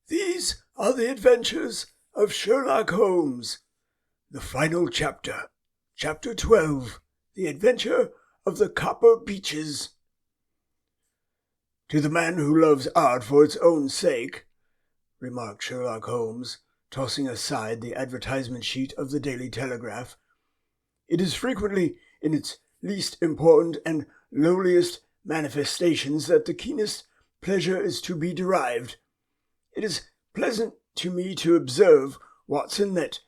These are the adventures of Sherlock Holmes. The final chapter, Chapter 12, The Adventure of the Copper Beeches. "To the man who loves art for its own sake," remarked Sherlock Holmes, tossing aside the advertisement sheet of the Daily Telegraph, "it is frequently in its least important and lowliest manifestations that the keenest pleasure is to be derived. It is pleasant to me to observe, Watson, that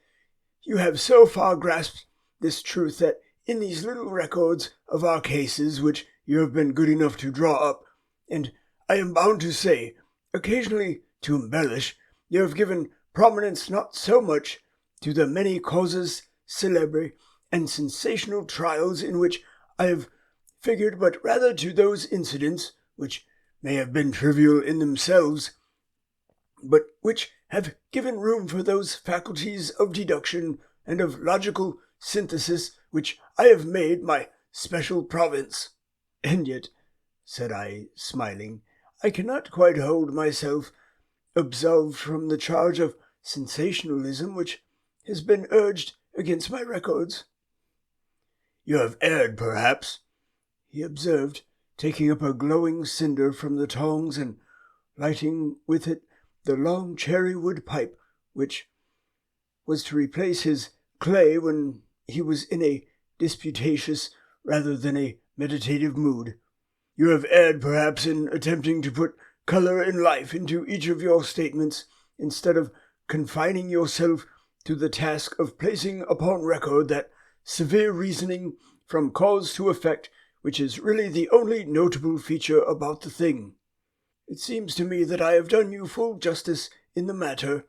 you have so far grasped this truth that in these little records of our cases which you have been good enough to draw up, and I am bound to say, occasionally to embellish, you have given prominence not so much to the many causes célèbres and sensational trials in which I have figured, but rather to those incidents which may have been trivial in themselves, but which have given room for those faculties of deduction and of logical synthesis which I have made my special province. And yet," said I, smiling, "I cannot quite hold myself absolved from the charge of sensationalism which has been urged against my records." "You have erred, perhaps," he observed, taking up a glowing cinder from the tongs and lighting with it the long cherry-wood pipe which was to replace his clay when he was in a disputatious rather than a meditative mood. "You have erred perhaps in attempting to put colour and life into each of your statements, instead of confining yourself to the task of placing upon record that severe reasoning from cause to effect which is really the only notable feature about the thing. It seems to me that I have done you full justice in the matter,"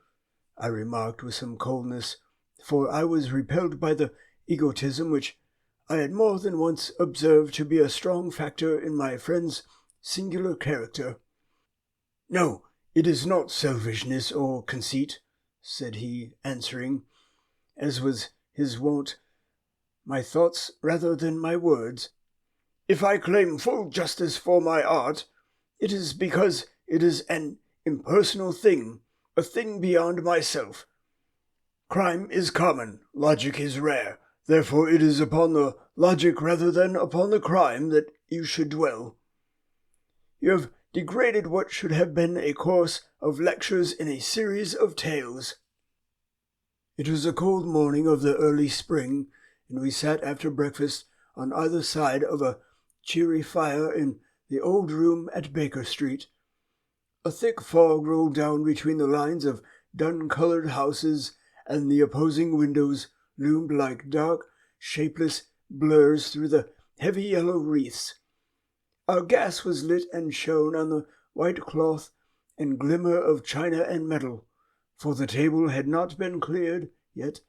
I remarked with some coldness, for I was repelled by the egotism which I had more than once observed to be a strong factor in my friend's singular character. "No, it is not selfishness or conceit," said he, answering, as was his wont, my thoughts rather than my words. "If I claim full justice for my art, it is because it is an impersonal thing, a thing beyond myself. Crime is common, logic is rare, therefore it is upon the logic rather than upon the crime that you should dwell. You have degraded what should have been a course of lectures in a series of tales." It was a cold morning of the early spring, and we sat after breakfast on either side of a cheery fire in the old room at Baker Street. A thick fog rolled down between the lines of dun-coloured houses, and the opposing windows loomed like dark, shapeless blurs through the heavy yellow wreaths. Our gas was lit and shone on the white cloth and glimmer of china and metal, for the table had not been cleared yet.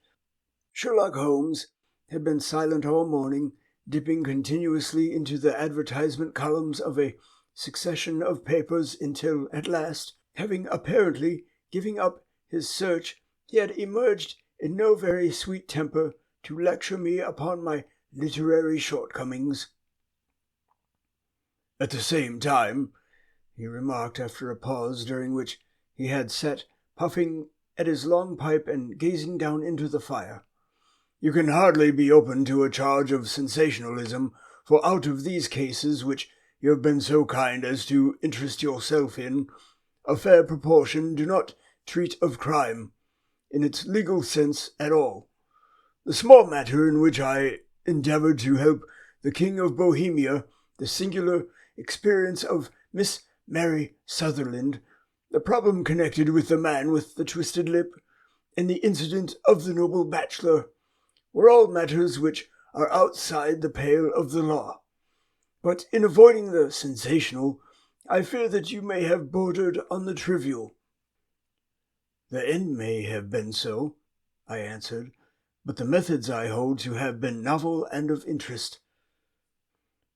Sherlock Holmes had been silent all morning, dipping continuously into the advertisement columns of a succession of papers until, at last, having apparently given up his search, he had emerged in no very sweet temper to lecture me upon my literary shortcomings. "At the same time," he remarked after a pause during which he had sat puffing at his long pipe and gazing down into the fire, "you can hardly be open to a charge of sensationalism, for out of these cases which you have been so kind as to interest yourself in, a fair proportion do not treat of crime, in its legal sense at all. The small matter in which I endeavoured to help the King of Bohemia, the singular experience of Miss Mary Sutherland, the problem connected with the man with the twisted lip, and the incident of the noble bachelor, were all matters which are outside the pale of the law. But in avoiding the sensational, I fear that you may have bordered on the trivial." "The end may have been so," I answered, "but the methods I hold to have been novel and of interest."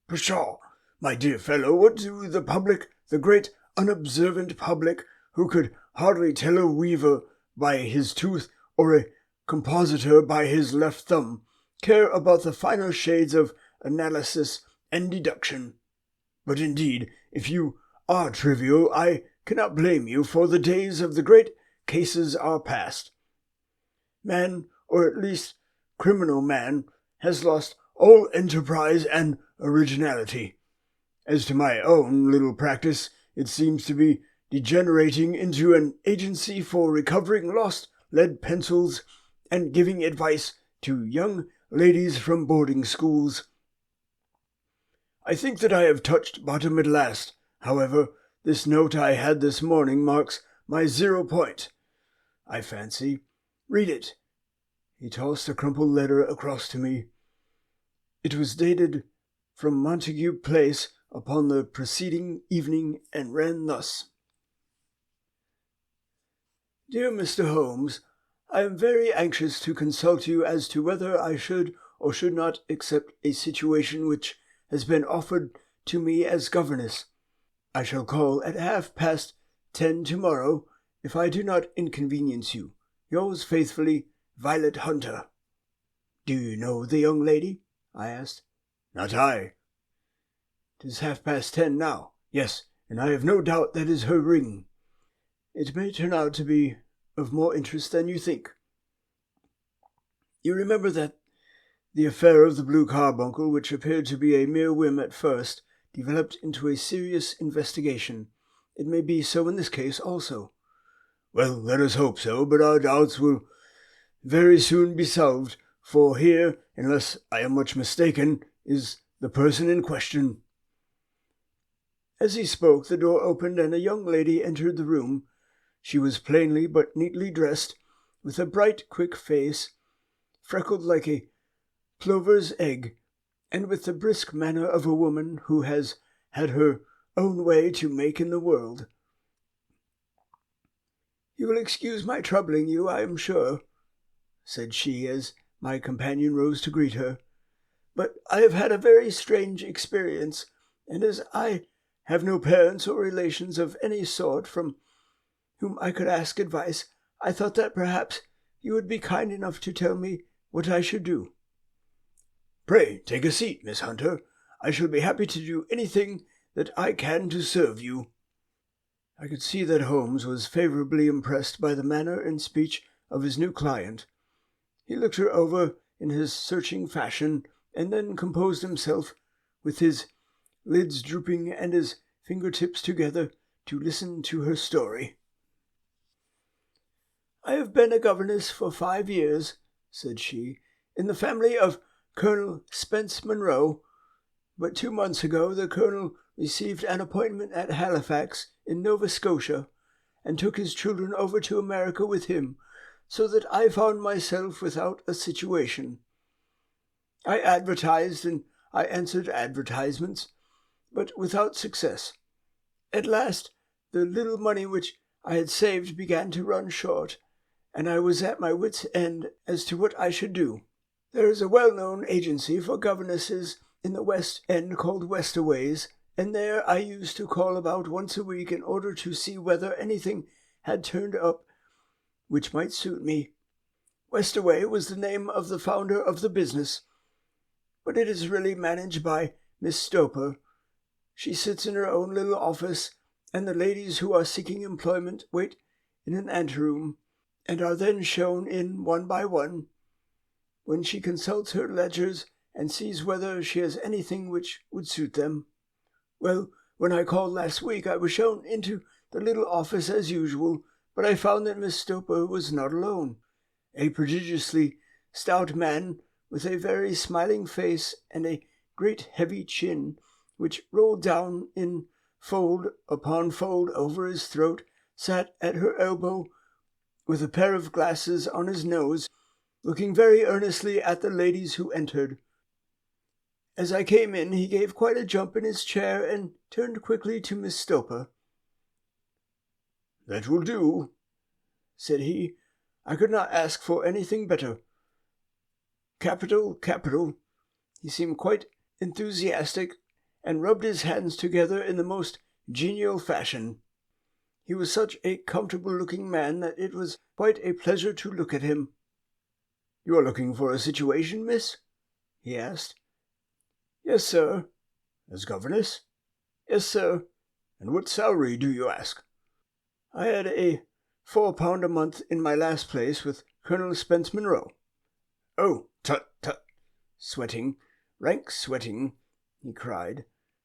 "Pshaw, my dear fellow, what do the public, the great unobservant public, who could hardly tell a weaver by his tooth or a compositor by his left thumb, care about the finer shades of analysis and deduction? But indeed, if you are trivial, I cannot blame you, for the days of the great cases are past. Man, or at least criminal man, has lost all enterprise and originality. As to my own little practice, it seems to be degenerating into an agency for recovering lost lead pencils and giving advice to young ladies from boarding schools. I think that I have touched bottom at last. However, this note I had this morning marks my 0 point, I fancy. Read it. He tossed a crumpled letter across to me. It was dated from Montague Place upon the preceding evening, and ran thus. Dear Mr. Holmes, I am very anxious to consult you as to whether I should or should not accept a situation which has been offered to me as governess. I shall call at 10:30 tomorrow, if I do not inconvenience you. Yours faithfully, Violet Hunter. Do you know the young lady? I asked. Not I. 'Tis 10:30 now. Yes, and I have no doubt that is her ring. It may turn out to be of more interest than you think. You remember that the affair of the blue carbuncle, which appeared to be a mere whim at first, developed into a serious investigation. It may be so in this case also. Well, let us hope so, but our doubts will very soon be solved, for here, unless I am much mistaken, is the person in question. As he spoke, the door opened and a young lady entered the room. She was plainly but neatly dressed, with a bright, quick face, freckled like a plover's egg, and with the brisk manner of a woman who has had her own way to make in the world. You will excuse my troubling you, I am sure, said she, as my companion rose to greet her, but I have had a very strange experience, and as I have no parents or relations of any sort from whom I could ask advice, I thought that perhaps you would be kind enough to tell me what I should do. Pray take a seat, Miss Hunter. I shall be happy to do anything that I can to serve you. I could see that Holmes was favourably impressed by the manner and speech of his new client. He looked her over in his searching fashion, and then composed himself, with his lids drooping and his fingertips together, to listen to her story. I have been a governess for 5 years, said she, in the family of Colonel Spence Monroe, but 2 months ago the colonel received an appointment at Halifax in Nova Scotia, and took his children over to America with him, so that I found myself without a situation. I advertised and I answered advertisements, but without success. At last the little money which I had saved began to run short, and I was at my wits' end as to what I should do. There is a well-known agency for governesses in the West End called Westaway's, and there I used to call about once a week in order to see whether anything had turned up which might suit me. Westaway was the name of the founder of the business, but it is really managed by Miss Stoper. She sits in her own little office, and the ladies who are seeking employment wait in an anteroom, and are then shown in one by one, when she consults her ledgers and sees whether she has anything which would suit them. Well, when I called last week, I was shown into the little office as usual, but I found that Miss Stoper was not alone. A prodigiously stout man, with a very smiling face and a great heavy chin, which rolled down in fold upon fold over his throat, sat at her elbow, with a pair of glasses on his nose, looking very earnestly at the ladies who entered. As I came in, he gave quite a jump in his chair and turned quickly to Miss Stoper. "That will do," said he. "I could not ask for anything better. Capital, capital." He seemed quite enthusiastic, and rubbed his hands together in the most genial fashion. He was such a comfortable-looking man that it was quite a pleasure to look at him. "You are looking for a situation, miss?" he asked. "Yes, sir." "As governess?" "Yes, sir." "And what salary do you ask?" I had a £4 a month in my last place with Colonel Spence Monroe. Oh, tut, tut! Sweating, rank sweating, he cried,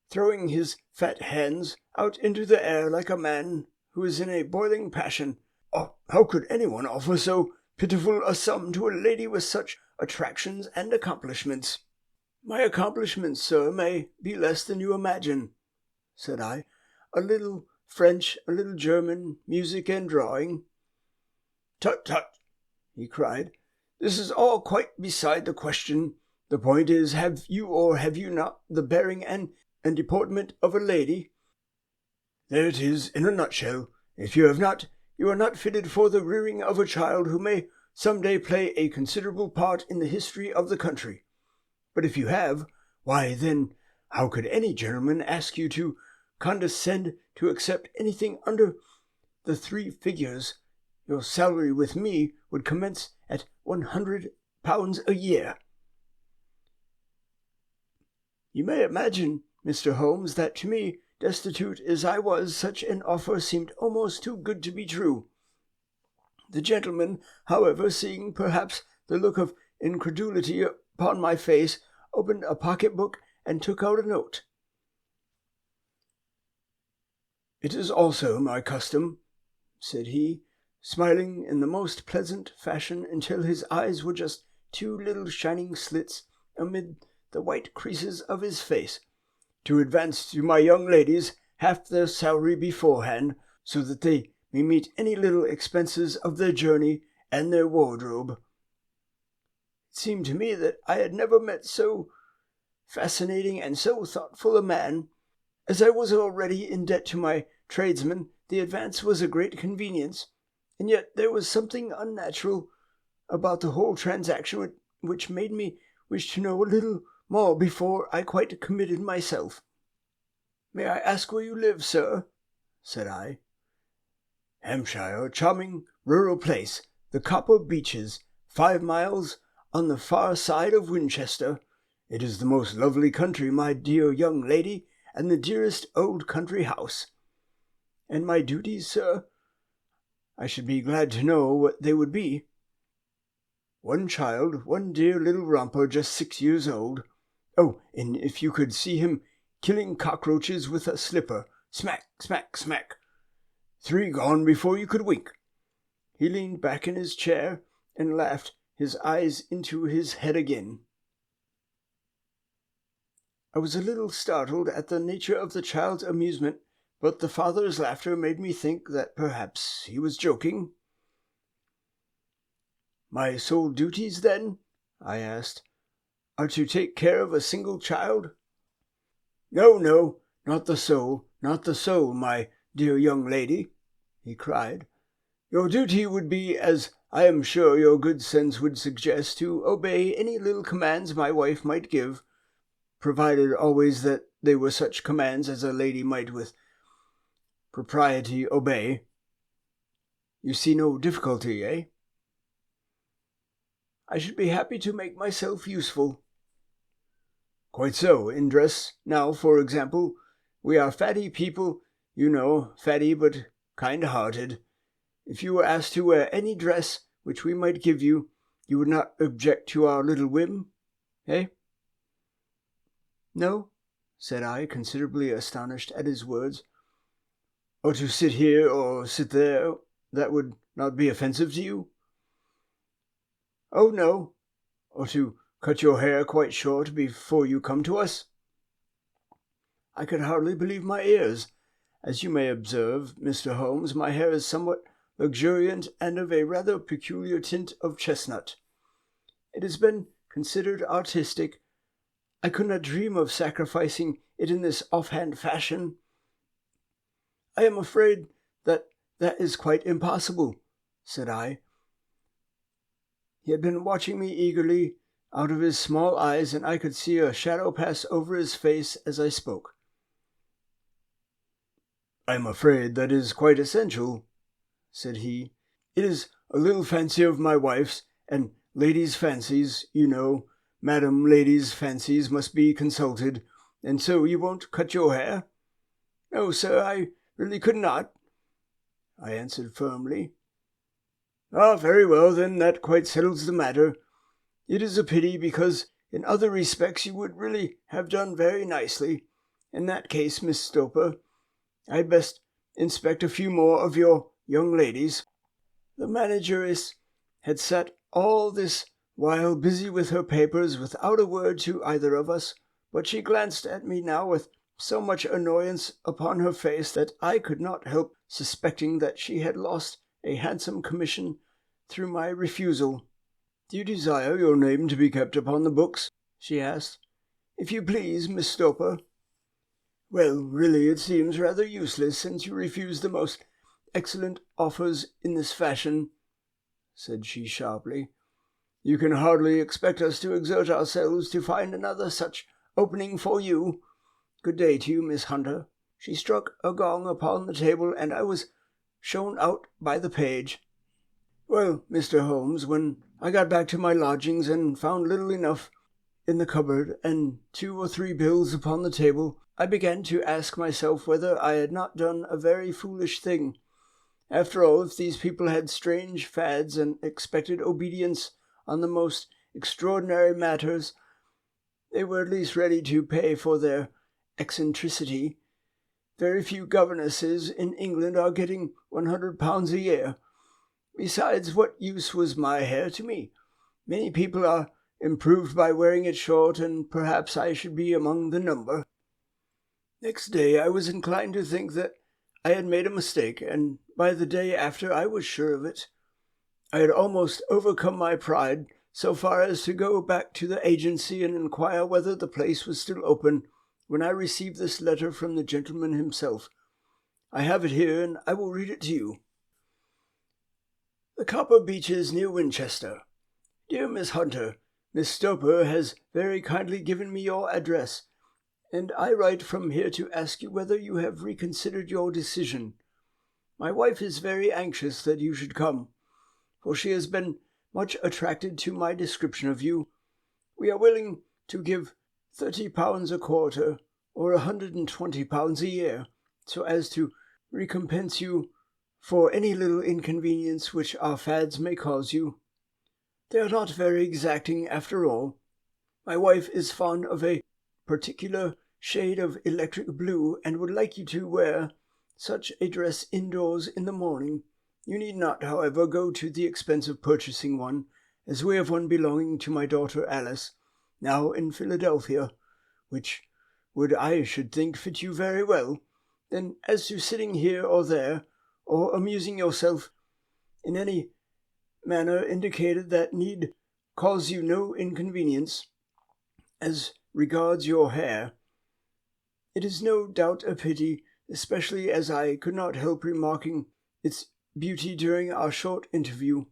throwing his fat hands out into the air like a man who is in a boiling passion. Oh, how could anyone offer so pitiful a sum to a lady with such attractions and accomplishments? My accomplishments, sir, may be less than you imagine, said I. A little French, a little German, music and drawing. Tut, tut, he cried. This is all quite beside the question. The point is, have you or have you not the bearing and deportment of a lady? There it is in a nutshell. If you have not, you are not fitted for the rearing of a child who may some day play a considerable part in the history of the country. But if you have, why then, how could any gentleman ask you to condescend to accept anything under the 3 figures? Your salary with me would commence at £100 a year. You may imagine, Mr. Holmes, that to me, destitute as I was, such an offer seemed almost too good to be true. The gentleman, however, seeing perhaps the look of incredulity upon my face, opened a pocket-book and took out a note. It is also my custom, said he, smiling in the most pleasant fashion until his eyes were just 2 little shining slits amid the white creases of his face, to advance to my young ladies half their salary beforehand, so that they may meet any little expenses of their journey and their wardrobe. It seemed to me that I had never met so fascinating and so thoughtful a man. As I was already in debt to my tradesmen, the advance was a great convenience, and yet there was something unnatural about the whole transaction which made me wish to know a little more before I quite committed myself. May I ask where you live, sir? Said I. Hampshire, a charming rural place, the Copper Beeches, 5 miles on the far side of Winchester. It is the most lovely country, my dear young lady, and the dearest old country house. And my duties, sir? I should be glad to know what they would be. 1 child, 1 dear little romper, just 6 years old. Oh, and if you could see him killing cockroaches with a slipper, smack, smack, smack. 3 gone before you could wink. He leaned back in his chair and laughed, his eyes into his head again. I was a little startled at the nature of the child's amusement, but the father's laughter made me think that perhaps he was joking. My sole duties, then, I asked, are to take care of a single child? No, no, not the soul, my dear young lady, he cried. Your duty would be, as I am sure your good sense would suggest, to obey any little commands my wife might give, provided always that they were such commands as a lady might with propriety obey. You see no difficulty, eh? I should be happy to make myself useful. Quite so. In dress, now, for example, we are fatty people, you know, fatty but kind-hearted. If you were asked to wear any dress which we might give you, you would not object to our little whim, eh? No, said I, considerably astonished at his words. Or to sit here or sit there, that would not be offensive to you? Oh, no. Or to cut your hair quite short before you come to us? I could hardly believe my ears. As you may observe, Mr. Holmes, my hair is somewhat luxuriant and of a rather peculiar tint of chestnut. It has been considered artistic. I could not dream of sacrificing it in this offhand fashion. I am afraid that is quite impossible, said I. He had been watching me eagerly out of his small eyes, and I could see a shadow pass over his face as I spoke. I am afraid that is quite essential, said he. It is a little fancy of my wife's, and ladies' fancies, you know, madam, ladies' fancies must be consulted, and so you won't cut your hair? No, sir, I really could not. I answered firmly. "Ah, very well, then that quite settles the matter. It is a pity, because in other respects you would really have done very nicely. In that case, Miss Stoper, I'd best inspect a few more of your young ladies." The manageress had sat all this while busy with her papers without a word to either of us, but she glanced at me now with so much annoyance upon her face that I could not help suspecting that she had lost a handsome commission through my refusal. "Do you desire your name to be kept upon the books?" she asked. "If you please, Miss Stoper." "Well, really it seems rather useless, since you refuse the most excellent offers in this fashion," said she sharply. "You can hardly expect us to exert ourselves to find another such opening for you. Good day to you, Miss Hunter." She struck a gong upon the table, and I was shown out by the page. Well, Mr. Holmes, when I got back to my lodgings and found little enough in the cupboard and 2 or 3 bills upon the table, I began to ask myself whether I had not done a very foolish thing. After all, if these people had strange fads and expected obedience on the most extraordinary matters, they were at least ready to pay for their eccentricity. Very few governesses in England are getting £100 a year. Besides, what use was my hair to me? Many people are improved by wearing it short, and perhaps I should be among the number. Next day I was inclined to think that I had made a mistake, and by the day after I was sure of it. I had almost overcome my pride so far as to go back to the agency and inquire whether the place was still open, when I received this letter from the gentleman himself. I have it here, and I will read it to you. "The Copper Beeches, near Winchester. Dear Miss Hunter, Miss Stoper has very kindly given me your address, and I write from here to ask you whether you have reconsidered your decision. My wife is very anxious that you should come, for she has been much attracted to my description of you. We are willing to give £30 a quarter, or £120 a year, so as to recompense you for any little inconvenience which our fads may cause you. They are not very exacting after all. My wife is fond of a particular shade of electric blue, and would like you to wear such a dress indoors in the morning. You need not, however, go to the expense of purchasing one, as we have one belonging to my daughter Alice, now in Philadelphia, which would, I should think, fit you very well. Then, as to sitting here or there, or amusing yourself in any manner indicated, that need cause you no inconvenience. As regards your hair, it is no doubt a pity, especially as I could not help remarking its beauty during our short interview.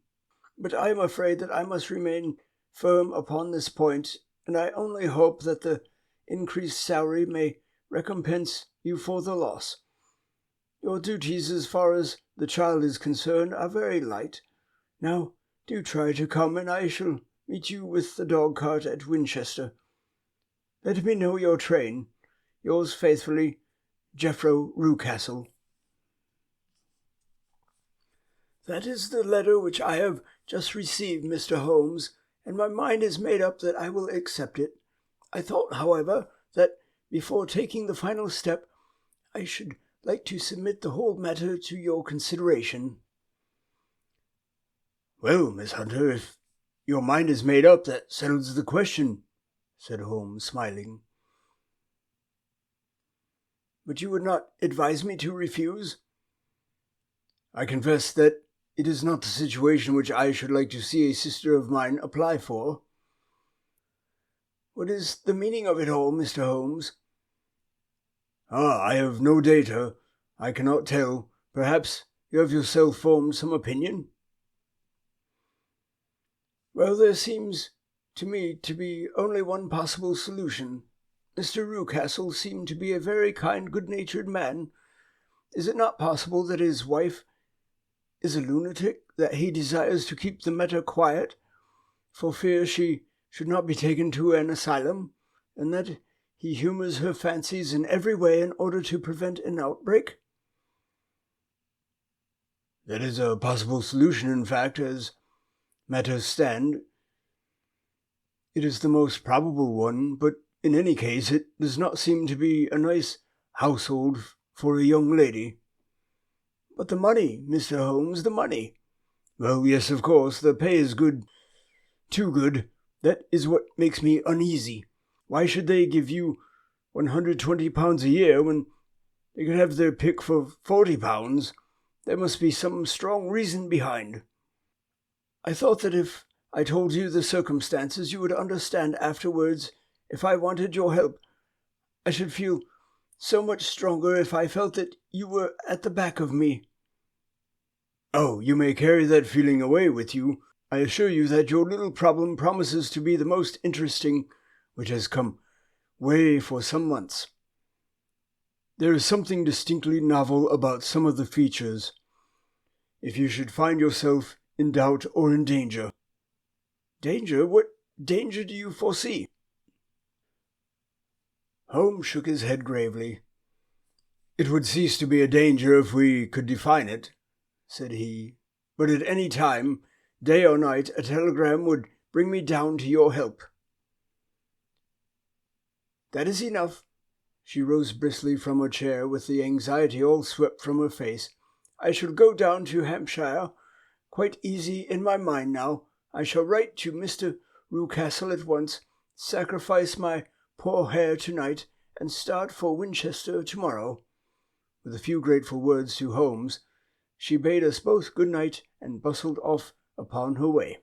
But I am afraid that I must remain firm upon this point, and I only hope that the increased salary may recompense you for the loss. Your duties, as far as the child is concerned, are very light. Now, do try to come, and I shall meet you with the dog-cart at Winchester. Let me know your train. Yours faithfully, Jeffro Rucastle. That is the letter which I have just received, Mr. Holmes, and my mind is made up that I will accept it. I thought, however, that before taking the final step, I should like to submit the whole matter to your consideration. Well, Miss Hunter, if your mind is made up, that settles the question, said Holmes, smiling. But you would not advise me to refuse? I confess that it is not the situation which I should like to see a sister of mine apply for. What is the meaning of it all, Mr. Holmes? I have no data. I cannot tell. Perhaps you have yourself formed some opinion? Well, there seems to me to be only one possible solution. Mr. Rucastle seemed to be a very kind, good-natured man. Is it not possible that his wife is a lunatic, that he desires to keep the matter quiet, for fear she should not be taken to an asylum, and that he humours her fancies in every way in order to prevent an outbreak? That is a possible solution, in fact, as matters stand. It is the most probable one, but in any case it does not seem to be a nice household for a young lady. But the money, Mr. Holmes, the money. Well, yes, of course, the pay is good, too good. That is what makes me uneasy. Why should they give you £120 a year when they could have their pick for £40? There must be some strong reason behind. I thought that if I told you the circumstances, you would understand afterwards. If I wanted your help, I should feel so much stronger if I felt that you were at the back of me. Oh, you may carry that feeling away with you. I assure you that your little problem promises to be the most interesting which has come way for some months. There is something distinctly novel about some of the features. If you should find yourself in doubt or in danger. Danger? What danger do you foresee? Holmes shook his head gravely. It would cease to be a danger if we could define it, said he, but at any time, day or night, a telegram would bring me down to your help. That is enough. She rose briskly from her chair with the anxiety all swept from her face. I shall go down to Hampshire, quite easy in my mind now. I shall write to Mr. Rucastle at once, sacrifice my poor hair tonight, and start for Winchester tomorrow. With a few grateful words to Holmes, she bade us both good night and bustled off upon her way.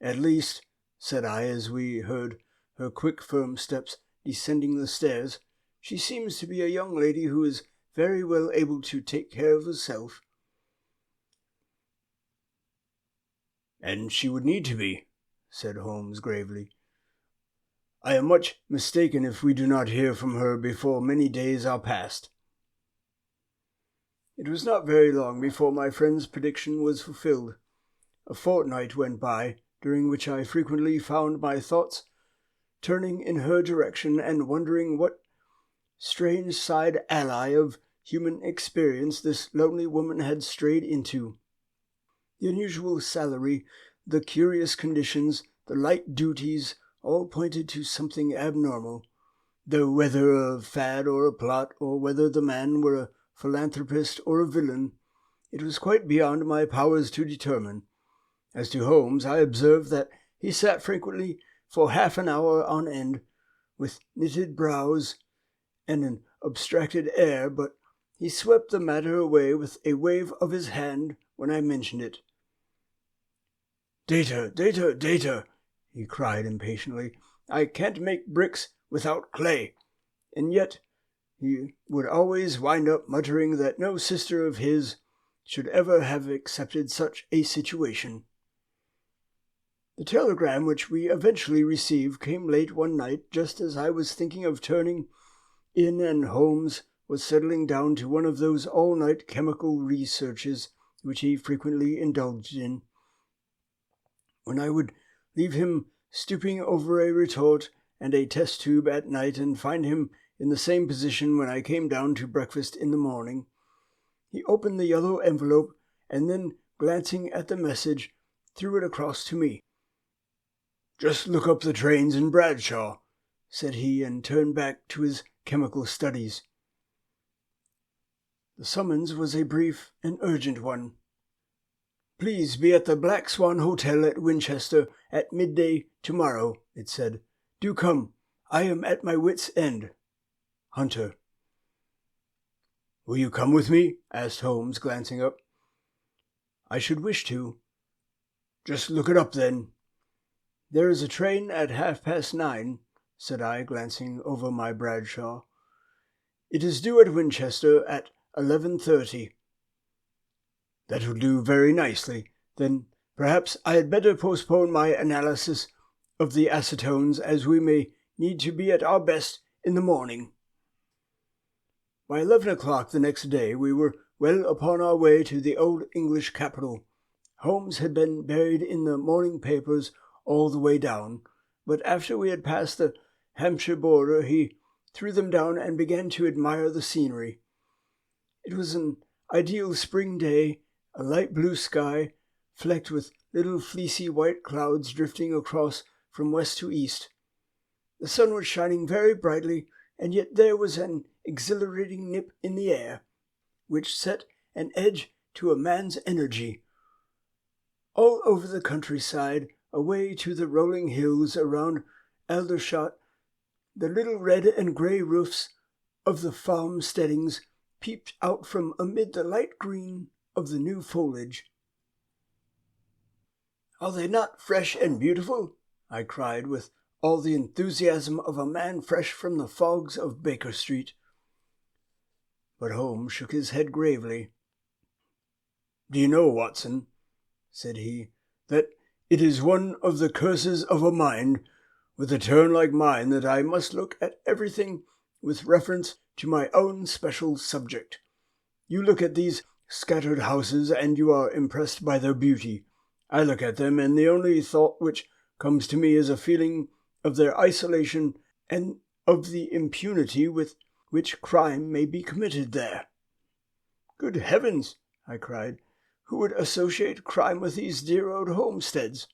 At least, said I as we heard her quick firm steps descending the stairs, she seems to be a young lady who is very well able to take care of herself. And she would need to be, said Holmes gravely. I am much mistaken if we do not hear from her before many days are past. It was not very long before my friend's prediction was fulfilled. A fortnight went by, during which I frequently found my thoughts turning in her direction and wondering what strange side alley of human experience this lonely woman had strayed into. The unusual salary, the curious conditions, the light duties, all pointed to something abnormal, though whether a fad or a plot, or whether the man were a philanthropist or a villain, it was quite beyond my powers to determine. As to Holmes, I observed that he sat frequently for half an hour on end, with knitted brows and an abstracted air, but he swept the matter away with a wave of his hand when I mentioned it. Data, data, data, he cried impatiently. I can't make bricks without clay. And yet he would always wind up muttering that no sister of his should ever have accepted such a situation. The telegram which we eventually received came late one night, just as I was thinking of turning in and Holmes was settling down to one of those all-night chemical researches which he frequently indulged in. When I would leave him stooping over a retort and a test tube at night and find him in the same position when I came down to breakfast in the morning, he opened the yellow envelope and then, glancing at the message, threw it across to me. Just look up the trains in Bradshaw, said he, and turned back to his chemical studies. The summons was a brief and urgent one. Please be at the Black Swan Hotel at Winchester at midday tomorrow, it said. Do come. I am at my wit's end. Hunter. Will you come with me? Asked Holmes, glancing up. I should wish to. Just look it up, then. There is a train at 9:30, said I, glancing over my Bradshaw. It is due at Winchester at 11:30. That will do very nicely. Then perhaps I had better postpone my analysis of the acetones, as we may need to be at our best in the morning. By 11 o'clock the next day we were well upon our way to the old English capital. Holmes had been buried in the morning papers all the way down, but after we had passed the Hampshire border he threw them down and began to admire the scenery. It was an ideal spring day, a light blue sky, flecked with little fleecy white clouds drifting across from west to east. The sun was shining very brightly, and yet there was an exhilarating nip in the air, which set an edge to a man's energy. All over the countryside, away to the rolling hills around Aldershot, the little red and grey roofs of the farm steadings peeped out from amid the light green of the new foliage. "Are they not fresh and beautiful?" I cried with all the enthusiasm of a man fresh from the fogs of Baker Street. But Holmes shook his head gravely. "Do you know, Watson," said he, "that it is one of the curses of a mind with a turn like mine that I must look at everything with reference to my own special subject. You look at these scattered houses and you are impressed by their beauty. I look at them and the only thought which comes to me is a feeling of their isolation and of the impunity with which crime may be committed there." "Good heavens!" I cried. "Who would associate crime with these dear old homesteads?"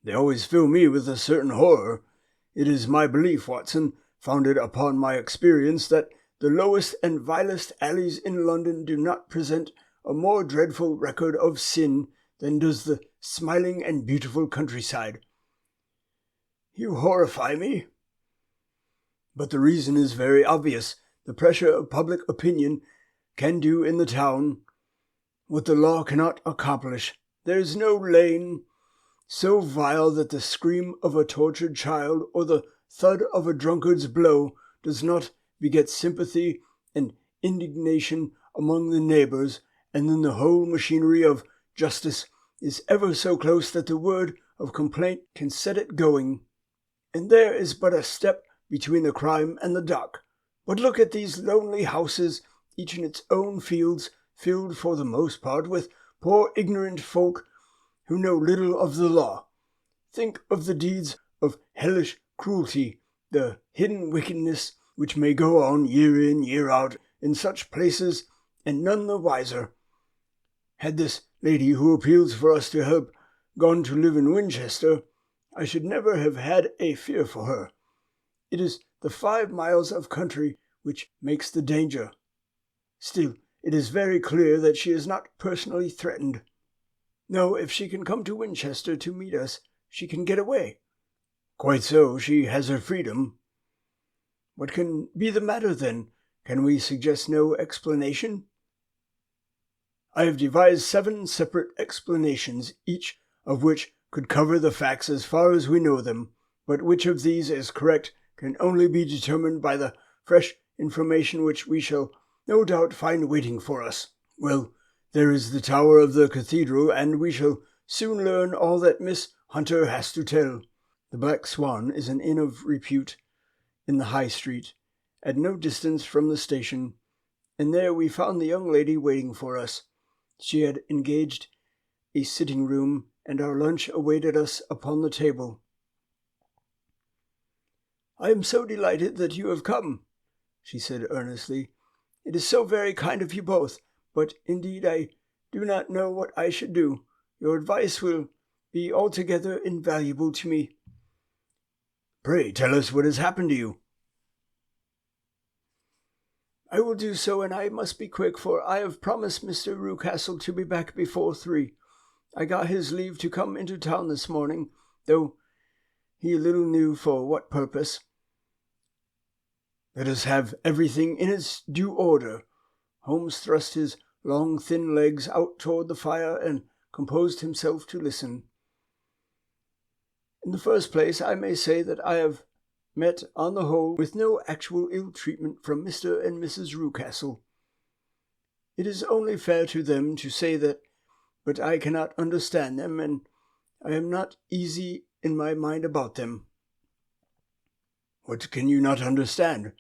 "They always fill me with a certain horror. It is my belief, Watson, founded upon my experience, that the lowest and vilest alleys in London do not present a more dreadful record of sin than does the smiling and beautiful countryside." "You horrify me." "But the reason is very obvious. The pressure of public opinion can do in the town what the law cannot accomplish. There is no lane so vile that the scream of a tortured child or the thud of a drunkard's blow does not beget sympathy and indignation among the neighbours, and then the whole machinery of justice is ever so close that the word of complaint can set it going, and there is but a step between the crime and the dock. But look at these lonely houses, each in its own fields, filled for the most part with poor ignorant folk who know little of the law. Think of the deeds of hellish cruelty, the hidden wickedness which may go on year in, year out, in such places, and none the wiser. Had this lady who appeals for us to help gone to live in Winchester, I should never have had a fear for her. It is the 5 miles of country which makes the danger. Still, it is very clear that she is not personally threatened. No, if she can come to Winchester to meet us, she can get away." "Quite so, she has her freedom." "What can be the matter, then? Can we suggest no explanation?" "I have devised 7 separate explanations, each of which could cover the facts as far as we know them, but which of these is correct can only be determined by the fresh information which we shall no doubt find waiting for us. Well, there is the tower of the cathedral, and we shall soon learn all that Miss Hunter has to tell. The Black Swan is an inn of repute in the High Street, at no distance from the station, and there we found the young lady waiting for us. She had engaged a sitting-room, and our lunch awaited us upon the table." "I am so delighted that you have come," she said earnestly. "It is so very kind of you both, but indeed I do not know what I should do. Your advice will be altogether invaluable to me." "Pray tell us what has happened to you." "I will do so, and I must be quick, for I have promised Mr. Rucastle to be back before 3. I got his leave to come into town this morning, though he little knew for what purpose." "Let us have everything in its due order." Holmes thrust his long thin legs out toward the fire and composed himself to listen. "In the first place, I may say that I have met, on the whole, with no actual ill-treatment from Mr. and Mrs. Rucastle. It is only fair to them to say that, but I cannot understand them, and I am not easy in my mind about them." "What can you not understand?"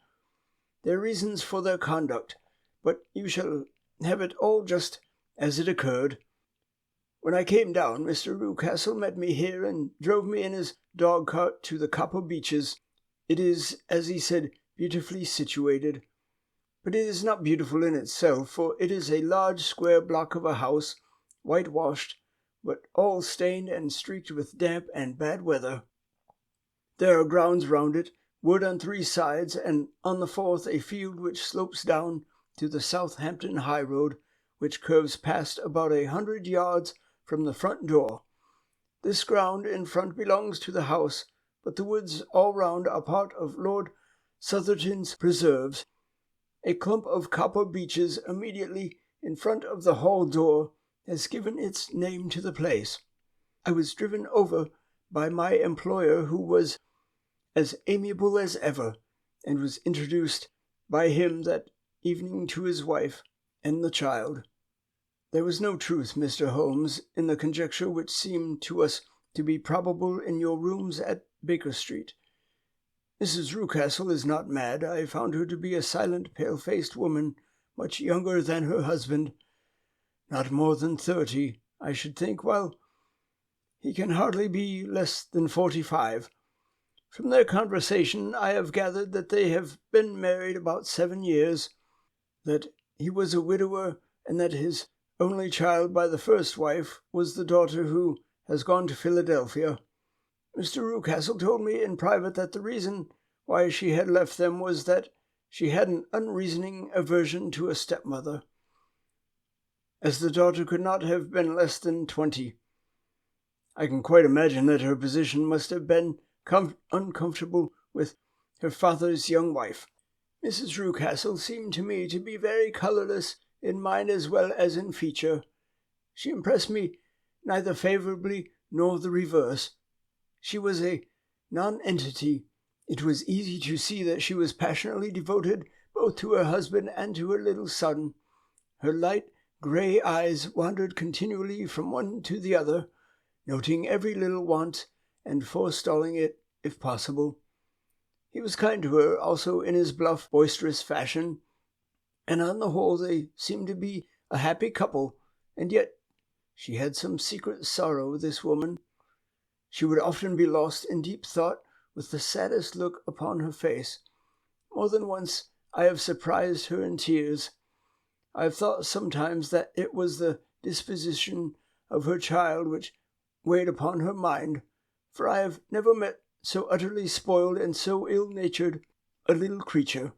"Their reasons for their conduct, but you shall have it all just as it occurred. When I came down, Mr. Rucastle met me here and drove me in his dog-cart to the Copper Beeches. It is, as he said, beautifully situated. but it is not beautiful in itself, for it is a large square block of a house, whitewashed, but all stained and streaked with damp and bad weather. There are grounds round it, wood on 3 sides, and on the 4th a field which slopes down to the Southampton high road, which curves past about 100 yards from the front door. This ground in front belongs to the house, but the woods all round are part of Lord Southerton's preserves. A clump of copper beeches immediately in front of the hall door has given its name to the place. I was driven over by my employer, who was as amiable as ever, and was introduced by him that evening to his wife and the child. There was no truth, Mr. Holmes, in the conjecture which seemed to us to be probable in your rooms at Baker Street. Mrs. Rucastle is not mad. I found her to be a silent, pale-faced woman, much younger than her husband, not more than 30, I should think, while he can hardly be less than 45. From their conversation I have gathered that they have been married about 7 years, that he was a widower, and that his only child by the first wife was the daughter who has gone to Philadelphia. Mr. Rucastle told me in private that the reason why she had left them was that she had an unreasoning aversion to a stepmother, as the daughter could not have been less than 20. I can quite imagine that her position must have been uncomfortable with her father's young wife. Mrs. Rucastle seemed to me to be very colourless in mind as well as in feature. She impressed me neither favourably nor the reverse. She was a non-entity. It was easy to see that she was passionately devoted both to her husband and to her little son. Her light grey eyes wandered continually from one to the other, noting every little want and forestalling it if possible. He was kind to her also in his bluff, boisterous fashion, and on the whole they seemed to be a happy couple, and yet she had some secret sorrow, this woman. She would often be lost in deep thought with the saddest look upon her face. More than once I have surprised her in tears. I have thought sometimes that it was the disposition of her child which weighed upon her mind, for I have never met so utterly spoiled and so ill-natured a little creature.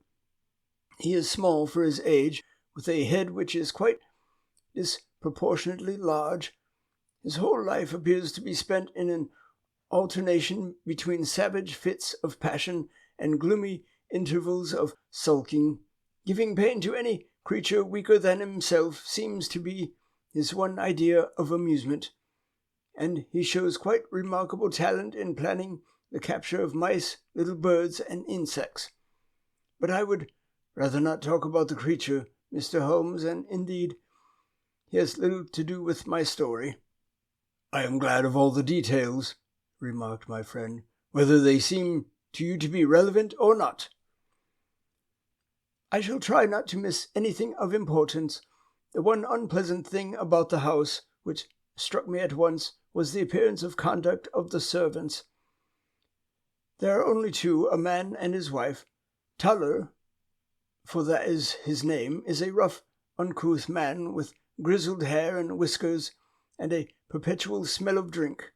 He is small for his age, with a head which is quite disproportionately large. His whole life appears to be spent in an alternation between savage fits of passion and gloomy intervals of sulking. Giving pain to any creature weaker than himself seems to be his one idea of amusement, and he shows quite remarkable talent in planning the capture of mice, little birds, and insects. But I would rather not talk about the creature, Mr. Holmes, and indeed he has little to do with my story. I am glad of all the details, remarked my friend, whether they seem to you to be relevant or not. I shall try not to miss anything of importance. The one unpleasant thing about the house, which struck me at once, was the appearance of conduct of the servants. There are only 2, a man and his wife. Tuller, for that is his name, is a rough, uncouth man with grizzled hair and whiskers, and a perpetual smell of drink.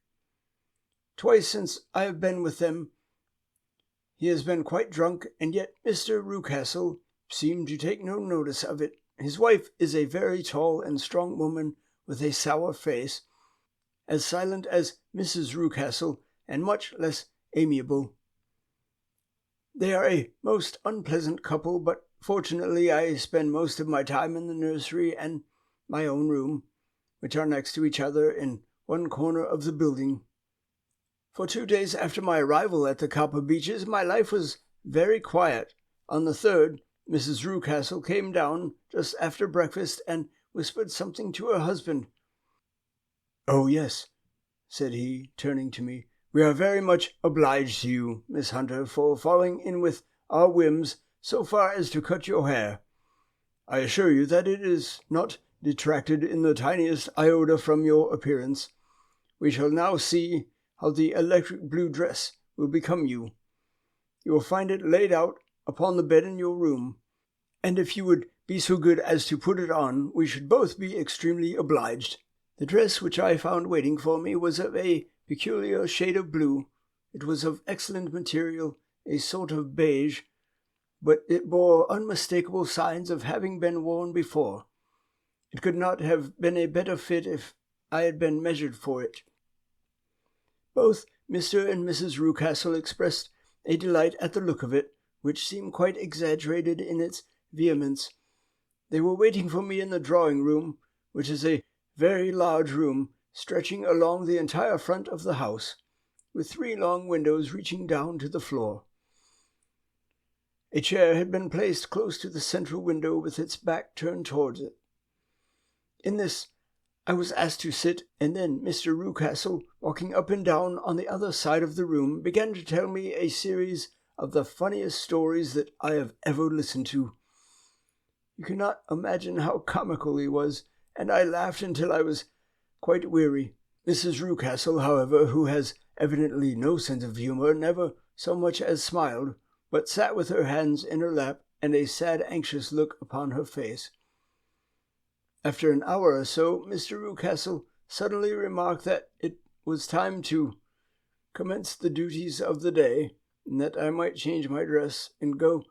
Twice since I have been with them, he has been quite drunk, and yet Mr. Rucastle seemed to take no notice of it. His wife is a very tall and strong woman with a sour face, as silent as Mrs. Rucastle, and much less amiable. They are a most unpleasant couple, but fortunately I spend most of my time in the nursery and my own room, which are next to each other in one corner of the building. For 2 days after my arrival at the Copper Beeches, my life was very quiet. On the 3rd, Mrs. Rucastle came down just after breakfast and whispered something to her husband. "Oh, yes," said he, turning to me. "We are very much obliged to you, Miss Hunter, for falling in with our whims so far as to cut your hair. I assure you that it is not detracted in the tiniest iota from your appearance. We shall now see how the electric blue dress will become you. You will find it laid out upon the bed in your room. and if you would be so good as to put it on, we should both be extremely obliged. The dress which I found waiting for me was of a peculiar shade of blue. It was of excellent material, a sort of beige, but it bore unmistakable signs of having been worn before. It could not have been a better fit if I had been measured for it. Both Mr. and Mrs. Rucastle expressed a delight at the look of it, which seemed quite exaggerated in its vehemence. They were waiting for me in the drawing-room, which is a very large room, stretching along the entire front of the house, with 3 long windows reaching down to the floor. A chair had been placed close to the central window with its back turned towards it. In this I was asked to sit, and then Mr. Rucastle, walking up and down on the other side of the room, began to tell me a series of the funniest stories that I have ever listened to. You cannot imagine how comical he was, and I laughed until I was quite weary. Mrs. Rucastle, however, who has evidently no sense of humour, never so much as smiled, but sat with her hands in her lap and a sad, anxious look upon her face. After an hour or so, Mr. Rucastle suddenly remarked that it was time to commence the duties of the day, and that I might change my dress and go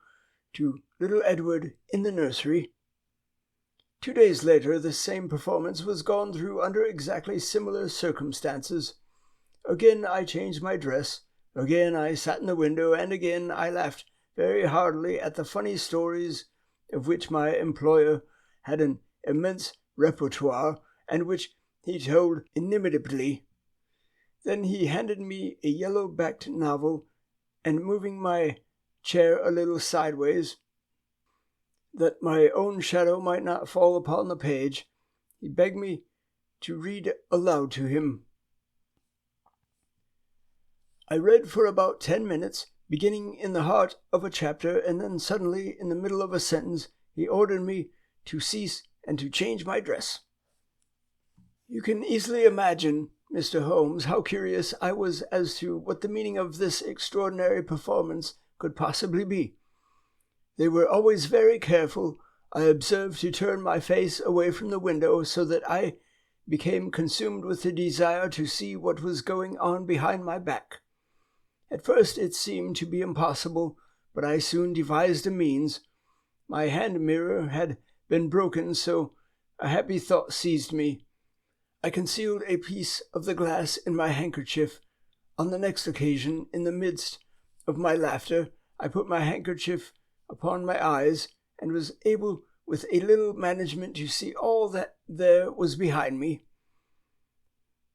to little Edward in the nursery. 2 days later, the same performance was gone through under exactly similar circumstances. Again I changed my dress, again I sat in the window, and again I laughed very heartily at the funny stories of which my employer had an immense repertoire, and which he told inimitably. Then he handed me a yellow-backed novel, and moving my chair a little sideways, that my own shadow might not fall upon the page, he begged me to read aloud to him. I read for about 10 minutes, beginning in the heart of a chapter, and then suddenly, in the middle of a sentence, he ordered me to cease and to change my dress. You can easily imagine, Mr. Holmes, how curious I was as to what the meaning of this extraordinary performance could possibly be. They were always very careful, I observed, to turn my face away from the window, so that I became consumed with the desire to see what was going on behind my back. At first it seemed to be impossible, but I soon devised a means. My hand mirror had been broken, so a happy thought seized me. I concealed a piece of the glass in my handkerchief. On the next occasion, in the midst of my laughter, I put my handkerchief upon my eyes, and was able with a little management to see all that there was behind me.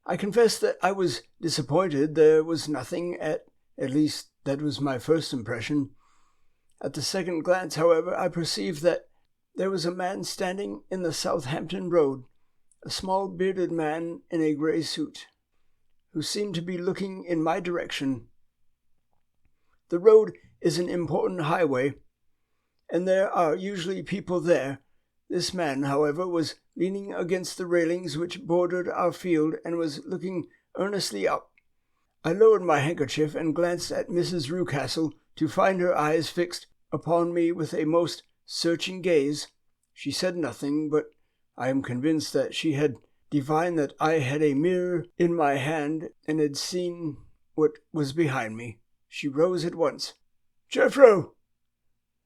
I confess that I was disappointed. There was nothing, at least that was my first impression. At the second glance, however, I perceived that there was a man standing in the Southampton Road, a small bearded man in a grey suit, who seemed to be looking in my direction. The road is an important highway, and there are usually people there. This man, however, was leaning against the railings which bordered our field, and was looking earnestly up. I lowered my handkerchief and glanced at Mrs. Rucastle, to find her eyes fixed upon me with a most searching gaze. She said nothing, but I am convinced that she had divined that I had a mirror in my hand, and had seen what was behind me. She rose at once. "Jeffro,"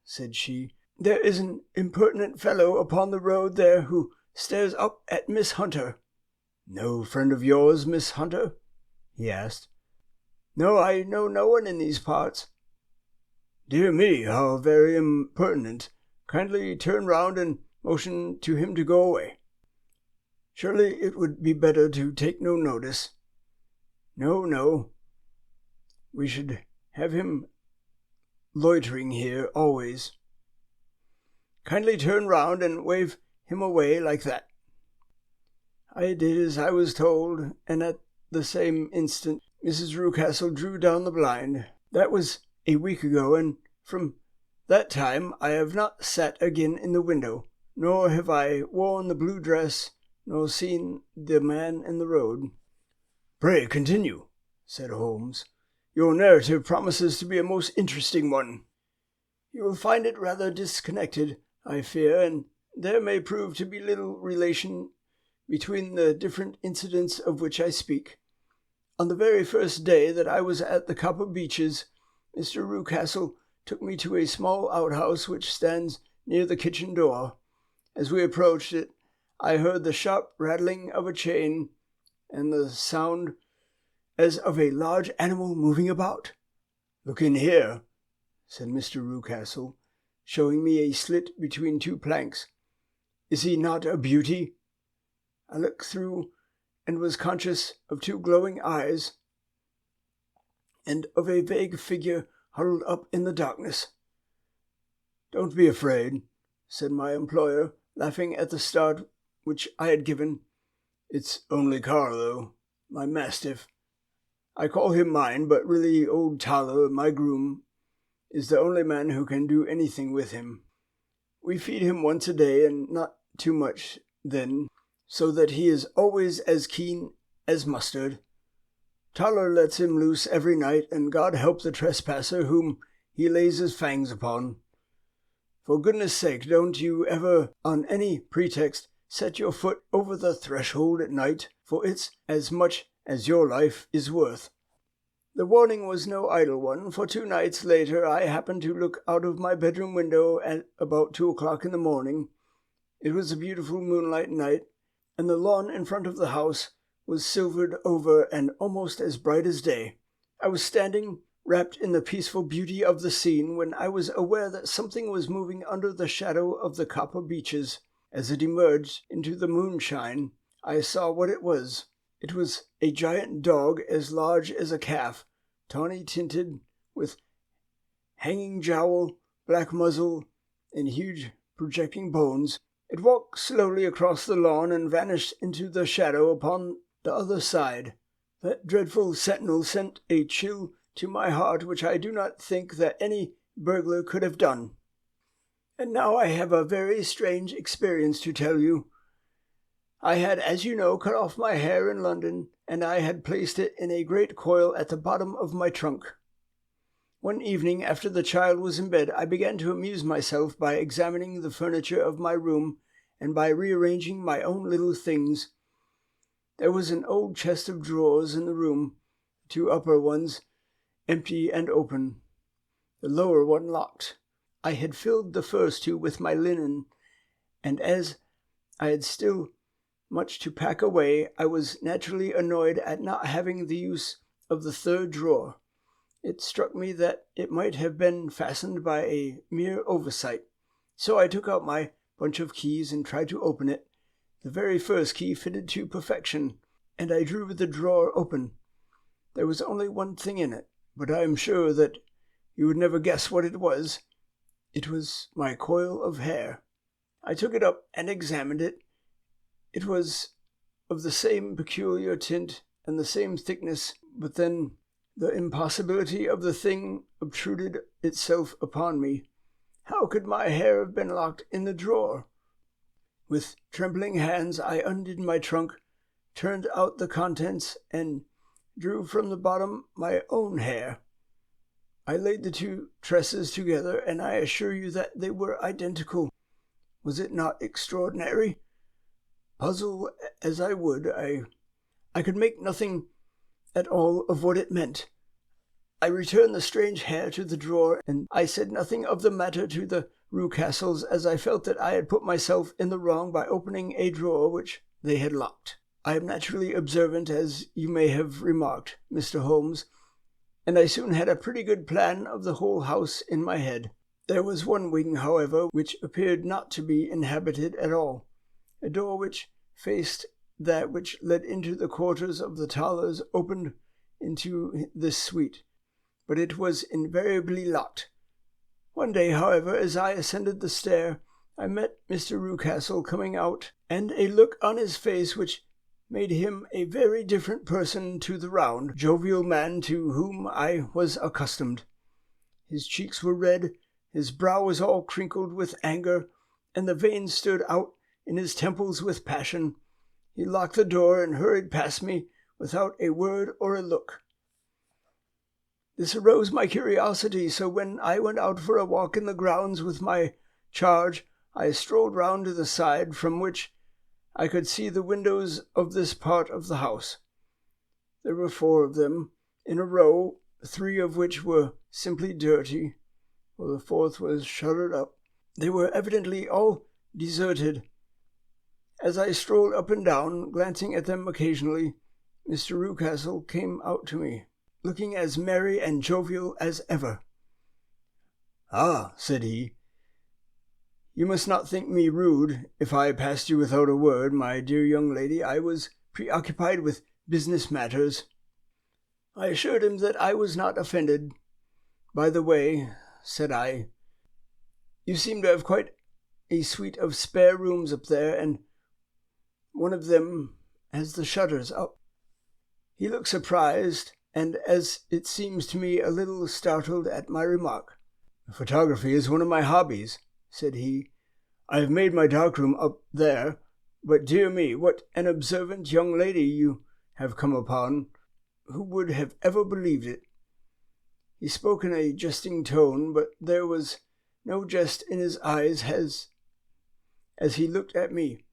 said she, "there is an impertinent fellow upon the road there who stares up at Miss Hunter." "No friend of yours, Miss Hunter?" he asked. "No, I know no one in these parts." "Dear me, how very impertinent. Kindly turn round and motion to him to go away." "Surely it would be better to take no notice." No. We should have him loitering here always." "Kindly turn round and wave him away like that." I did as I was told, and at the same instant Mrs. Rucastle drew down the blind. That was a week ago, and from that time I have not sat again in the window, nor have I worn the blue dress, nor seen the man in the road. "Pray continue," said Holmes. "Your narrative promises to be a most interesting one." "You will find it rather disconnected. I fear, and there may prove to be little relation between the different incidents of which I speak. On the very first day that I was at the Copper Beeches, Mr. Rucastle took me to a small outhouse which stands near the kitchen door. As we approached it, I heard the sharp rattling of a chain and the sound as of a large animal moving about. "Look in here," said Mr. Rucastle, showing me a slit between two planks. "Is he not a beauty?" I looked through and was conscious of two glowing eyes and of a vague figure huddled up in the darkness. "Don't be afraid," said my employer, laughing at the start which I had given. "It's only Carlo, my mastiff. I call him mine, but really old Talo, my groom, is the only man who can do anything with him. We feed him once a day, and not too much then, so that he is always as keen as mustard. Talo lets him loose every night, and God help the trespasser whom he lays his fangs upon. For goodness' sake, don't you ever, on any pretext, set your foot over the threshold at night, for it's as much as your life is worth." The warning was no idle one, for 2 nights later I happened to look out of my bedroom window at about 2 o'clock in the morning. It was a beautiful moonlight night, and the lawn in front of the house was silvered over and almost as bright as day. I was standing, wrapped in the peaceful beauty of the scene, when I was aware that something was moving under the shadow of the Copper Beeches. As it emerged into the moonshine, I saw what it was. It was a giant dog as large as a calf, tawny tinted, with hanging jowl, black muzzle, and huge projecting bones. It walked slowly across the lawn and vanished into the shadow upon the other side. That dreadful sentinel sent a chill to my heart which I do not think that any burglar could have done. And now I have a very strange experience to tell you. I had, as you know, cut off my hair in London, and I had placed it in a great coil at the bottom of my trunk. One evening, after the child was in bed, I began to amuse myself by examining the furniture of my room and by rearranging my own little things. There was an old chest of drawers in the room, the 2 upper ones empty and open, the lower one locked. I had filled the first 2 with my linen, and as I had still much to pack away, I was naturally annoyed at not having the use of the 3rd drawer. It struck me that it might have been fastened by a mere oversight, so I took out my bunch of keys and tried to open it. The very first key fitted to perfection, and I drew the drawer open. There was only one thing in it, but I am sure that you would never guess what it was. It was my coil of hair. I took it up and examined it. It was of the same peculiar tint and the same thickness, but then the impossibility of the thing obtruded itself upon me. How could my hair have been locked in the drawer? With trembling hands I undid my trunk, turned out the contents, and drew from the bottom my own hair. I laid the 2 tresses together, and I assure you that they were identical. Was it not extraordinary? Puzzle as I would, I could make nothing at all of what it meant. I returned the strange hair to the drawer, and I said nothing of the matter to the Rucastles, as I felt that I had put myself in the wrong by opening a drawer which they had locked. I am naturally observant, as you may have remarked, Mr. Holmes, and I soon had a pretty good plan of the whole house in my head. There was one wing, however, which appeared not to be inhabited at all. A door which faced that which led into the quarters of the Tallers opened into this suite, but it was invariably locked. One day, however, as I ascended the stair, I met Mr. Rucastle coming out, and a look on his face which made him a very different person to the round, jovial man to whom I was accustomed. His cheeks were red, his brow was all crinkled with anger, and the veins stood out in his temples with passion. He locked the door and hurried past me without a word or a look. This aroused my curiosity, so when I went out for a walk in the grounds with my charge, I strolled round to the side from which I could see the windows of this part of the house. There were 4 of them, in a row, 3 of which were simply dirty, while the 4th was shuttered up. They were evidently all deserted. As I strolled up and down, glancing at them occasionally, Mr. Rucastle came out to me, looking as merry and jovial as ever. "Ah," said he, "you must not think me rude if I passed you without a word, my dear young lady. I was preoccupied with business matters." I assured him that I was not offended. "By the way," said I, "you seem to have quite a suite of spare rooms up there, and one of them has the shutters up." He looked surprised, and, as it seems to me, a little startled at my remark. "Photography is one of my hobbies," said he. "I have made my darkroom up there, but dear me, what an observant young lady you have come upon. Who would have ever believed it?" He spoke in a jesting tone, but there was no jest in his eyes as he looked at me.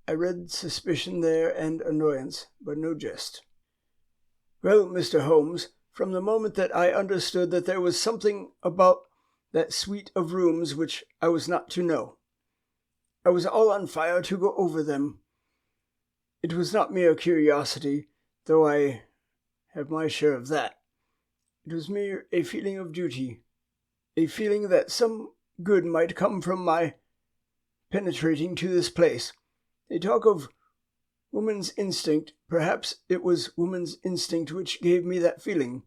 I read suspicion there and annoyance, but no jest. "Well, Mr. Holmes, from the moment that I understood that there was something about that suite of rooms which I was not to know, I was all on fire to go over them. It was not mere curiosity, though I have my share of that. It was mere a feeling of duty, a feeling that some good might come from my penetrating to this place. They talk of woman's instinct. Perhaps it was woman's instinct which gave me that feeling.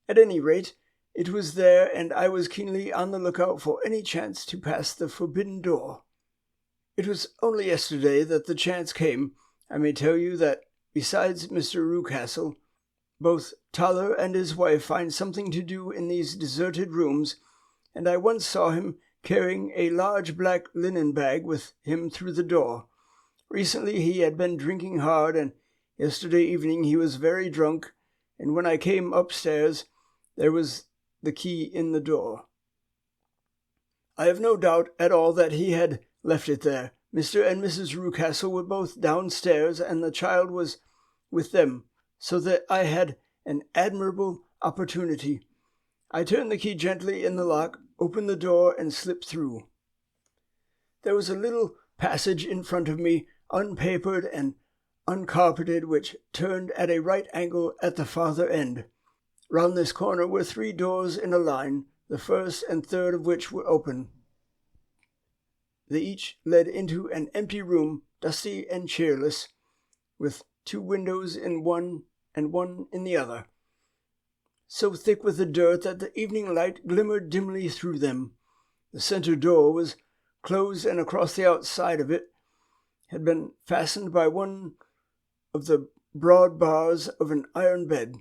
At any rate, it was there, and I was keenly on the lookout for any chance to pass the forbidden door. It was only yesterday that the chance came. I may tell you that, besides Mr. Rucastle, both Toller and his wife find something to do in these deserted rooms, and I once saw him carrying a large black linen bag with him through the door. Recently he had been drinking hard, and yesterday evening he was very drunk, and when I came upstairs there was the key in the door. I have no doubt at all that he had left it there. Mr. and Mrs. Rucastle were both downstairs, and the child was with them, so that I had an admirable opportunity. I turned the key gently in the lock, opened the door, and slipped through. There was a little passage in front of me, unpapered and uncarpeted, which turned at a right angle at the farther end. Round this corner were 3 doors in a line, the first and third of which were open. They each led into an empty room, dusty and cheerless, with 2 windows in one and one in the other, so thick with the dirt that the evening light glimmered dimly through them. The center door was closed, and across the outside of it had been fastened by one of the broad bars of an iron bed,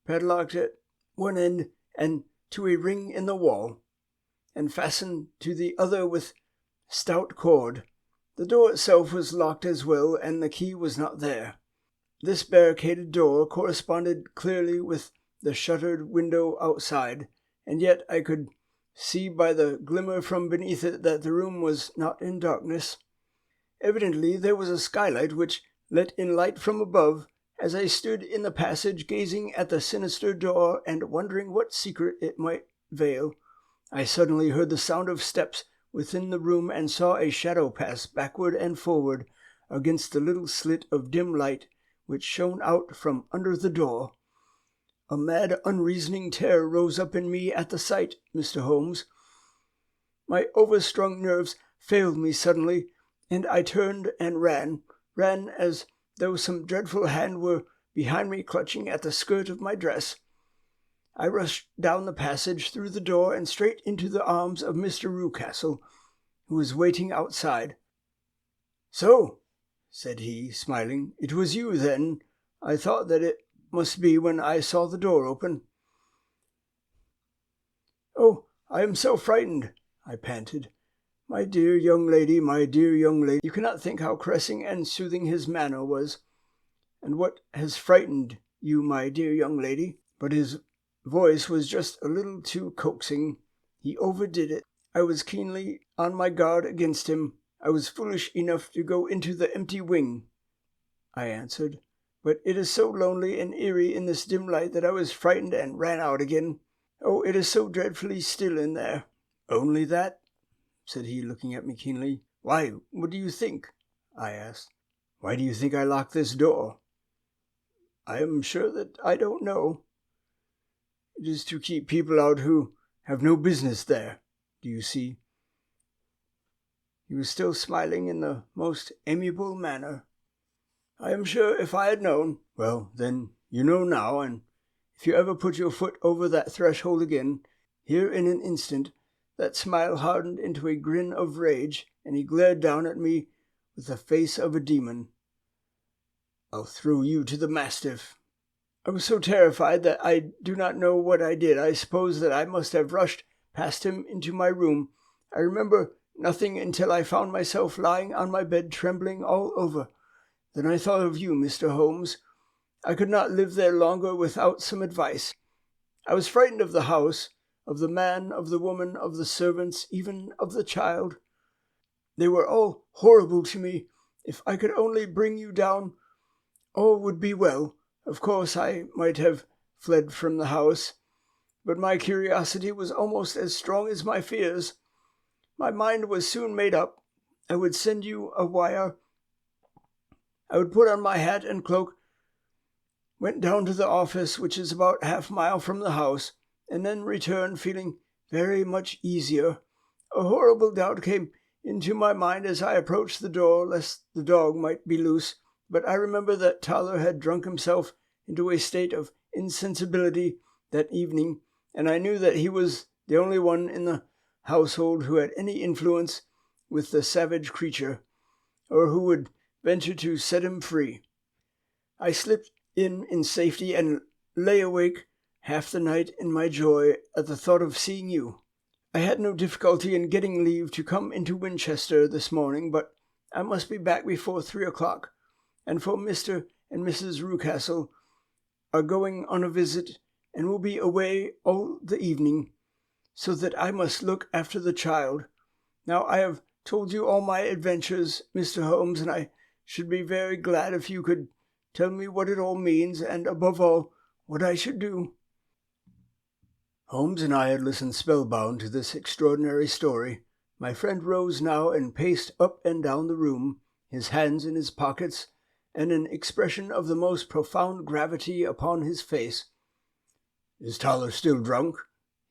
padlocked at one end and to a ring in the wall, and fastened to the other with stout cord. The door itself was locked as well, and the key was not there. This barricaded door corresponded clearly with the shuttered window outside, and yet I could see by the glimmer from beneath it that the room was not in darkness. Evidently there was a skylight which let in light from above. As I stood in the passage gazing at the sinister door and wondering what secret it might veil, I suddenly heard the sound of steps within the room and saw a shadow pass backward and forward against the little slit of dim light which shone out from under the door. A mad, unreasoning terror rose up in me at the sight, Mr. Holmes. My overstrung nerves failed me suddenly, and I turned and ran as though some dreadful hand were behind me clutching at the skirt of my dress. I rushed down the passage, through the door, and straight into the arms of Mr. Rucastle, who was waiting outside. "So," said he, smiling, "it was you, then. I thought that it must be when I saw the door open." "Oh, I am so frightened," I panted. My dear young lady, you cannot think how caressing and soothing his manner was. And what has frightened you, my dear young lady? But his voice was just a little too coaxing. He overdid it. I was keenly on my guard against him. I was foolish enough to go into the empty wing, I answered. But it is so lonely and eerie in this dim light that I was frightened and ran out again. Oh, it is so dreadfully still in there. Only that? Said he, looking at me keenly. Why, what do you think? I asked. Why do you think I locked this door? I am sure that I don't know. It is to keep people out who have no business there, do you see? He was still smiling in the most amiable manner. I am sure if I had known, well, then, you know now, and if you ever put your foot over that threshold again, here in an instant, that smile hardened into a grin of rage, and he glared down at me with the face of a demon. I'll throw you to the mastiff. I was so terrified that I do not know what I did. I suppose that I must have rushed past him into my room. I remember nothing until I found myself lying on my bed trembling all over. Then I thought of you, Mr. Holmes. I could not live there longer without some advice. I was frightened of the house, of the man, of the woman, of the servants, even of the child. They were all horrible to me. If I could only bring you down, all would be well. Of course, I might have fled from the house, but my curiosity was almost as strong as my fears. My mind was soon made up. I would send you a wire. I would put on my hat and cloak, went down to the office, which is about half-mile from the house, and then returned feeling very much easier. A horrible doubt came into my mind as I approached the door, lest the dog might be loose, but I remember that Towler had drunk himself into a state of insensibility that evening, and I knew that he was the only one in the household who had any influence with the savage creature, or who would venture to set him free. I slipped in safety and lay awake half the night in my joy at the thought of seeing you. I had no difficulty in getting leave to come into Winchester this morning, but I must be back before 3 o'clock, and for Mr. and Mrs. Rucastle are going on a visit and will be away all the evening, so that I must look after the child. Now I have told you all my adventures, Mr. Holmes, and I should be very glad if you could tell me what it all means, and above all, what I should do. Holmes and I had listened spellbound to this extraordinary story. My friend rose now and paced up and down the room, his hands in his pockets, and an expression of the most profound gravity upon his face. "Is Towler still drunk?"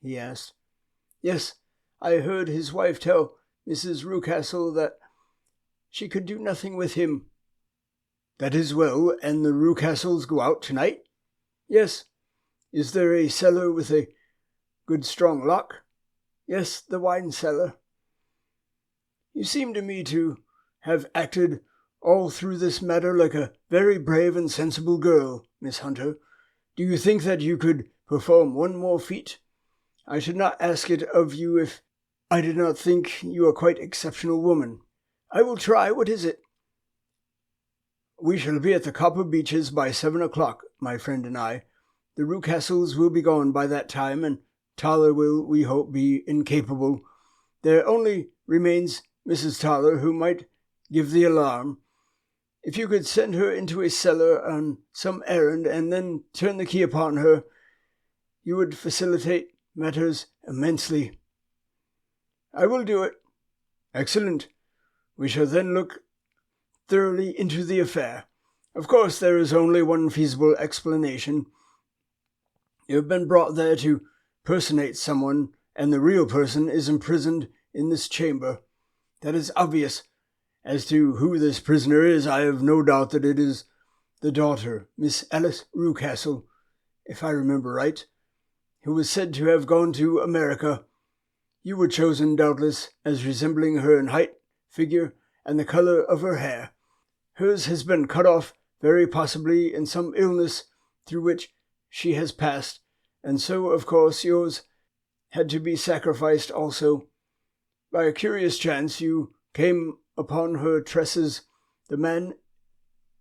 he asked. "Yes, I heard his wife tell Mrs. Rucastle that she could do nothing with him." "That is well, and the Rucastles go out tonight?" "Yes." "Is there a cellar with a good strong lock?" "Yes, the wine cellar." "You seem to me to have acted all through this matter like a very brave and sensible girl, Miss Hunter. Do you think that you could perform one more feat? I should not ask it of you if I did not think you a quite exceptional woman." "I will try. What is it?" "We shall be at the Copper Beeches by 7 o'clock, my friend and I. The Rucastles will be gone by that time, and Towler will, we hope, be incapable. There only remains Mrs. Towler, who might give the alarm. If you could send her into a cellar on some errand and then turn the key upon her, you would facilitate matters immensely." "I will do it." "Excellent. We shall then look thoroughly into the affair. Of course, there is only one feasible explanation. You have been brought there to personate someone, and the real person is imprisoned in this chamber. That is obvious. As to who this prisoner is, I have no doubt that it is the daughter, Miss Alice Rucastle, if I remember right, who was said to have gone to America. You were chosen, doubtless, as resembling her in height, figure, and the colour of her hair. Hers has been cut off, very possibly in some illness through which she has passed, and so, of course, yours had to be sacrificed also. By a curious chance, you came upon her tresses. The man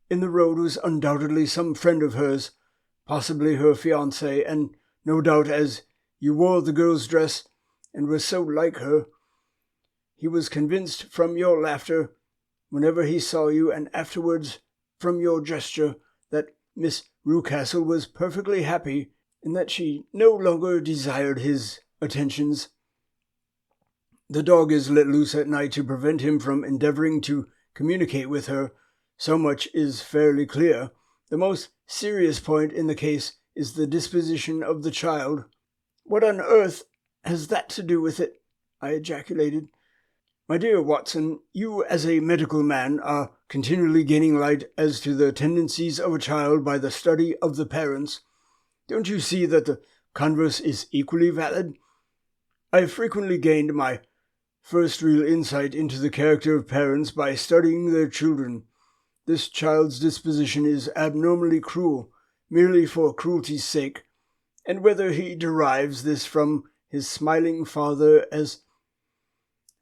in the road was undoubtedly some friend of hers, possibly her fiancé, and no doubt as you wore the girl's dress and were so like her, He was convinced from your laughter, whenever he saw you, and afterwards from your gesture, that Miss Rucastle was perfectly happy, and that she no longer desired his attentions. The dog is let loose at night to prevent him from endeavoring to communicate with her. So much is fairly clear. The most serious point in the case is the disposition of the child." "What on earth has that to do with it?" I ejaculated. "My dear Watson, you as a medical man are continually gaining light as to the tendencies of a child by the study of the parents. Don't you see that the converse is equally valid? I have frequently gained my first real insight into the character of parents by studying their children. This child's disposition is abnormally cruel, merely for cruelty's sake, and whether he derives this from his smiling father, as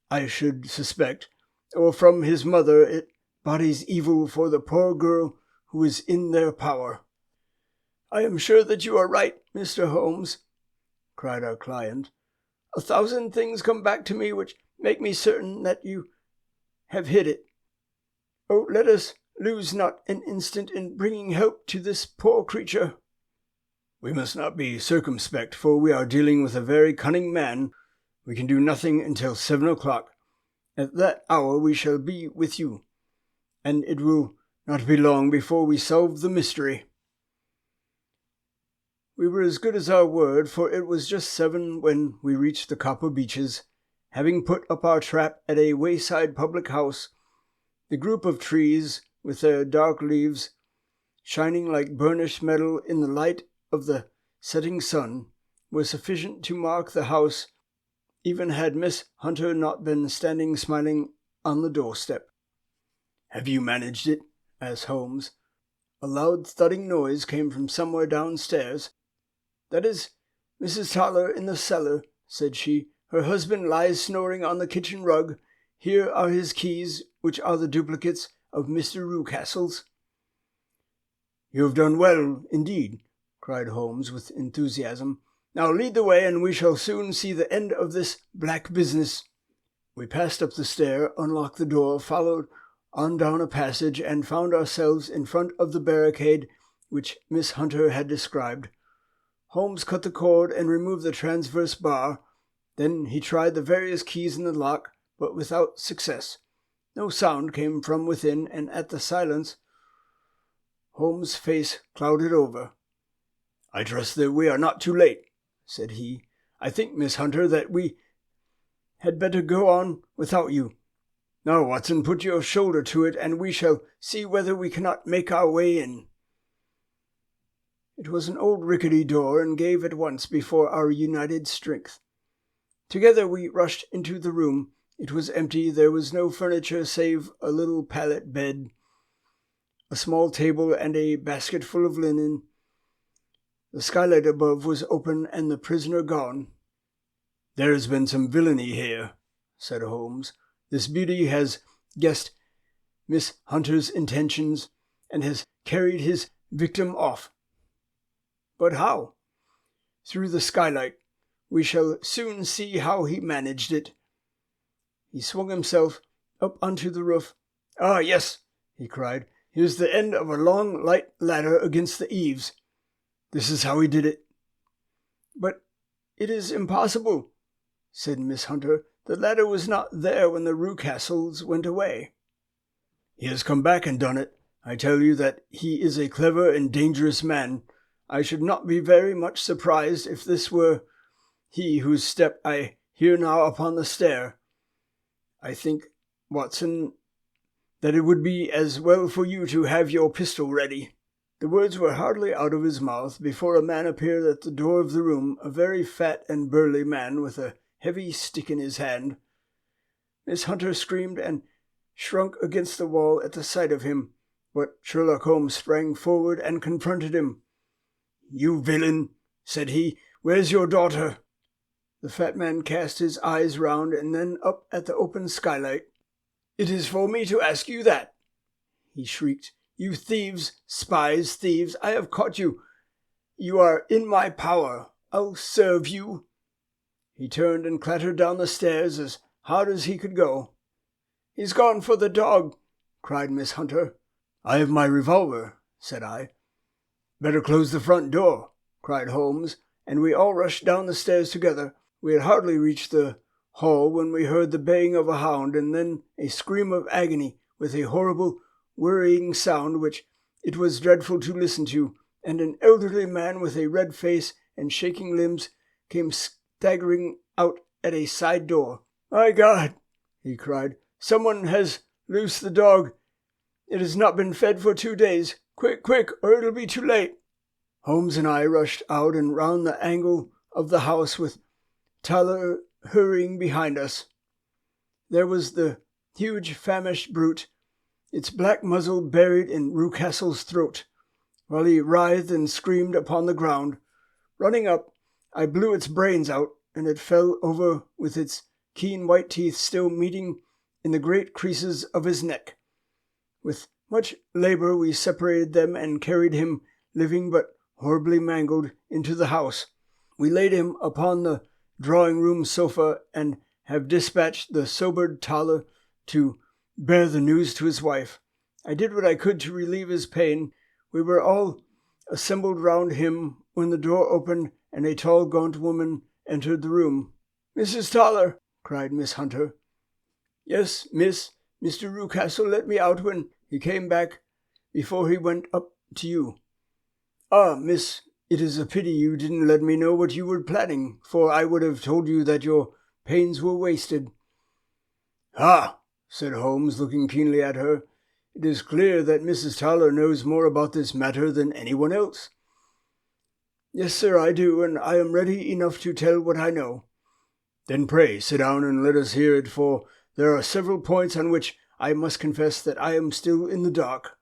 I should suspect, or from his mother, it bodies evil for the poor girl who is in their power." "I am sure that you are right, Mr. Holmes," cried our client. "A thousand things come back to me which make me certain that you have hit it. Oh, let us lose not an instant in bringing help to this poor creature." "We must not be circumspect, for we are dealing with a very cunning man. We can do nothing until 7 o'clock. At that hour we shall be with you, and it will not be long before we solve the mystery." We were as good as our word, for it was just 7 when we reached the Copper Beeches, having put up our trap at a wayside public house. The group of trees, with their dark leaves shining like burnished metal in the light of the setting sun, were sufficient to mark the house, even had Miss Hunter not been standing smiling on the doorstep. "Have you managed it?" asked Holmes. A loud thudding noise came from somewhere downstairs. "That is Mrs. Toller in the cellar," said she. "Her husband lies snoring on the kitchen rug. Here are his keys, which are the duplicates of Mr. Rucastle's." "You have done well, indeed," cried Holmes with enthusiasm. "Now lead the way, and we shall soon see the end of this black business." We passed up the stair, unlocked the door, followed on down a passage, and found ourselves in front of the barricade which Miss Hunter had described. Holmes cut the cord and removed the transverse bar. Then he tried the various keys in the lock, but without success. No sound came from within, and at the silence Holmes' face clouded over. "I trust that we are not too late," said he. "I think, Miss Hunter, that we had better go on without you. Now, Watson, put your shoulder to it, and we shall see whether we cannot make our way in." It was an old rickety door, and gave at once before our united strength. Together we rushed into the room. It was empty. There was no furniture save a little pallet bed, a small table, and a basket full of linen. The skylight above was open, and the prisoner gone. "There has been some villainy here," said Holmes. "This beauty has guessed Miss Hunter's intentions, and has carried his victim off." "But how?" "Through the skylight. We shall soon see how he managed it." He swung himself up onto the roof. "Ah, yes," he cried. "Here's the end of a long, light ladder against the eaves. This is how he did it." "But it is impossible," said Miss Hunter. "The ladder was not there when the Rucastles went away." "He has come back and done it. I tell you that he is a clever and dangerous man. I should not be very much surprised if this were he whose step I hear now upon the stair. I think, Watson, that it would be as well for you to have your pistol ready." The words were hardly out of his mouth before a man appeared at the door of the room, a very fat and burly man with a heavy stick in his hand. Miss Hunter screamed and shrunk against the wall at the sight of him, but Sherlock Holmes sprang forward and confronted him. "You villain," said he, "where's your daughter?" The fat man cast his eyes round and then up at the open skylight. "It is for me to ask you that," he shrieked. "You thieves, spies, thieves, I have caught you. You are in my power. I'll serve you." He turned and clattered down the stairs as hard as he could go. "He's gone for the dog," cried Miss Hunter. "I have my revolver," said I. "Better close the front door," cried Holmes, and we all rushed down the stairs together. We had hardly reached the hall when we heard the baying of a hound, and then a scream of agony, with a horrible, worrying sound which it was dreadful to listen to, and an elderly man with a red face and shaking limbs came staggering out at a side door. "My God!" he cried. "Someone has loosed the dog. It has not been fed for 2 days. Quick, quick, or it'll be too late." Holmes and I rushed out and round the angle of the house with Tyler hurrying behind us. There was the huge famished brute, its black muzzle buried in Rucastle's throat, while he writhed and screamed upon the ground. Running up, I blew its brains out, and it fell over with its keen white teeth still meeting in the great creases of his neck. With much labor we separated them and carried him, living but horribly mangled, into the house. We laid him upon the drawing-room sofa and have dispatched the sobered Tyler to bear the news to his wife. I did what I could to relieve his pain. We were all assembled round him when the door opened and a tall, gaunt woman entered the room. "Mrs. Tyler," cried Miss Hunter. "Yes, miss. Mr. Rucastle let me out when he came back before he went up to you." "Ah, miss, it is a pity you didn't let me know what you were planning, for I would have told you that your pains were wasted." "Ah," said Holmes, looking keenly at her, "it is clear that Mrs. Tyler knows more about this matter than anyone else." "Yes, sir, I do, and I am ready enough to tell what I know." "Then pray sit down and let us hear it, for there are several points on which I must confess that I am still in the dark."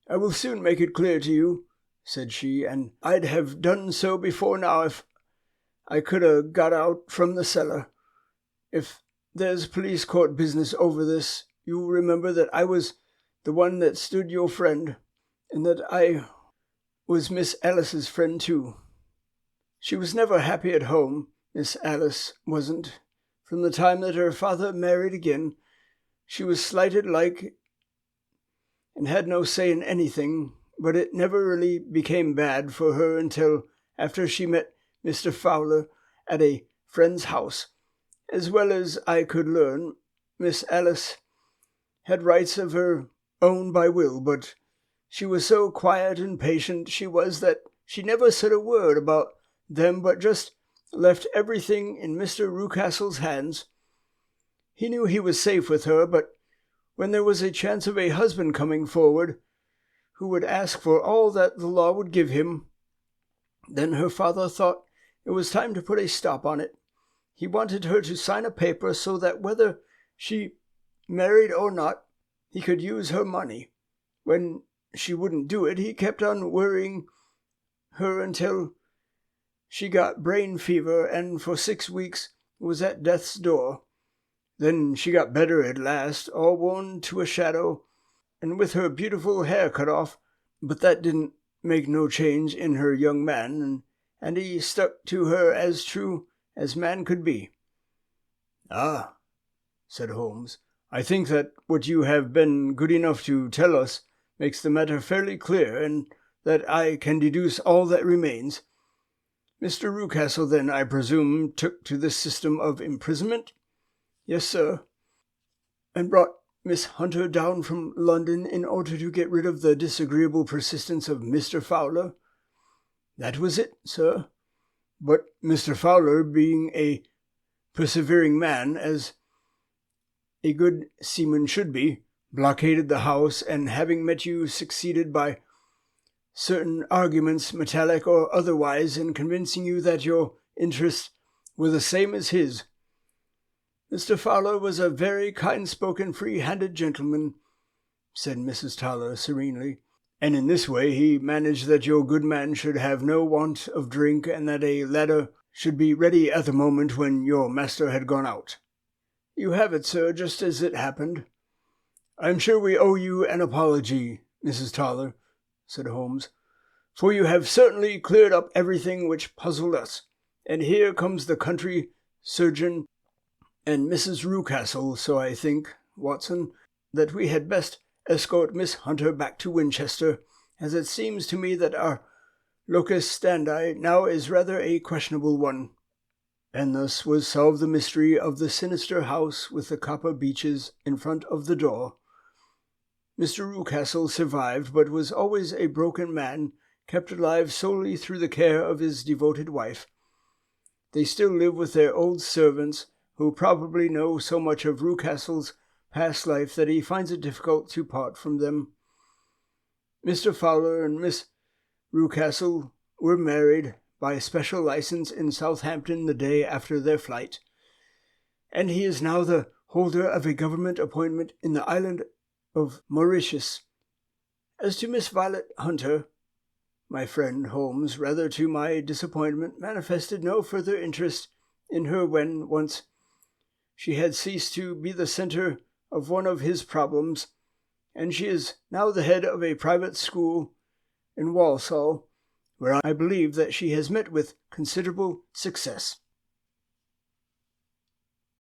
"I will soon make it clear to you," said she, "and I'd have done so before now if I could have got out from the cellar. If there's police court business over this, you'll remember that I was the one that stood your friend, and that I was Miss Alice's friend too. She was never happy at home, Miss Alice wasn't. From the time that her father married again, she was slighted like, and had no say in anything, but it never really became bad for her until after she met Mr. Fowler at a friend's house. As well as I could learn, Miss Alice had rights of her own by will, but she was so quiet and patient she was that she never said a word about them, but just left everything in Mr. Rucastle's hands. He knew he was safe with her, but when there was a chance of a husband coming forward who would ask for all that the law would give him, then her father thought it was time to put a stop on it. He wanted her to sign a paper so that whether she married or not, he could use her money. When she wouldn't do it, he kept on worrying her until she got brain fever and for 6 weeks was at death's door. Then she got better at last, all worn to a shadow, and with her beautiful hair cut off, but that didn't make no change in her young man, and he stuck to her as true as man could be." "Ah," said Holmes, "I think that what you have been good enough to tell us makes the matter fairly clear, and that I can deduce all that remains. Mr. Rucastle, then, I presume, took to this system of imprisonment?" "Yes, sir." "And brought Miss Hunter down from London in order to get rid of the disagreeable persistence of Mr. Fowler?" "That was it, sir. But Mr. Fowler, being a persevering man, as a good seaman should be, blockaded the house, and having met you, succeeded by certain arguments, metallic or otherwise, in convincing you that your interests were the same as his. Mr. Fowler was a very kind-spoken, free-handed gentleman," said Mrs. Tyler serenely, "and in this way he managed that your good man should have no want of drink, and that a ladder should be ready at the moment when your master had gone out." "You have it, sir, just as it happened." "I am sure we owe you an apology, Mrs. Tyler," said Holmes, "for you have certainly cleared up everything which puzzled us, and here comes the country surgeon and Mrs. Rucastle, so I think, Watson, that we had best escort Miss Hunter back to Winchester, as it seems to me that our locus standi now is rather a questionable one. And thus was solved the mystery of the sinister house with the copper beeches in front of the door. Mr. Rucastle survived, but was always a broken man, kept alive solely through the care of his devoted wife. They still live with their old servants, who probably know so much of Rucastle's past life that he finds it difficult to part from them. Mr. Fowler and Miss Rucastle were married by special license in Southampton the day after their flight, and he is now the holder of a government appointment in the island of Mauritius. As to Miss Violet Hunter, my friend Holmes, rather to my disappointment, manifested no further interest in her when once she had ceased to be the centre of one of his problems, and she is now the head of a private school in Walsall, where I believe that she has met with considerable success.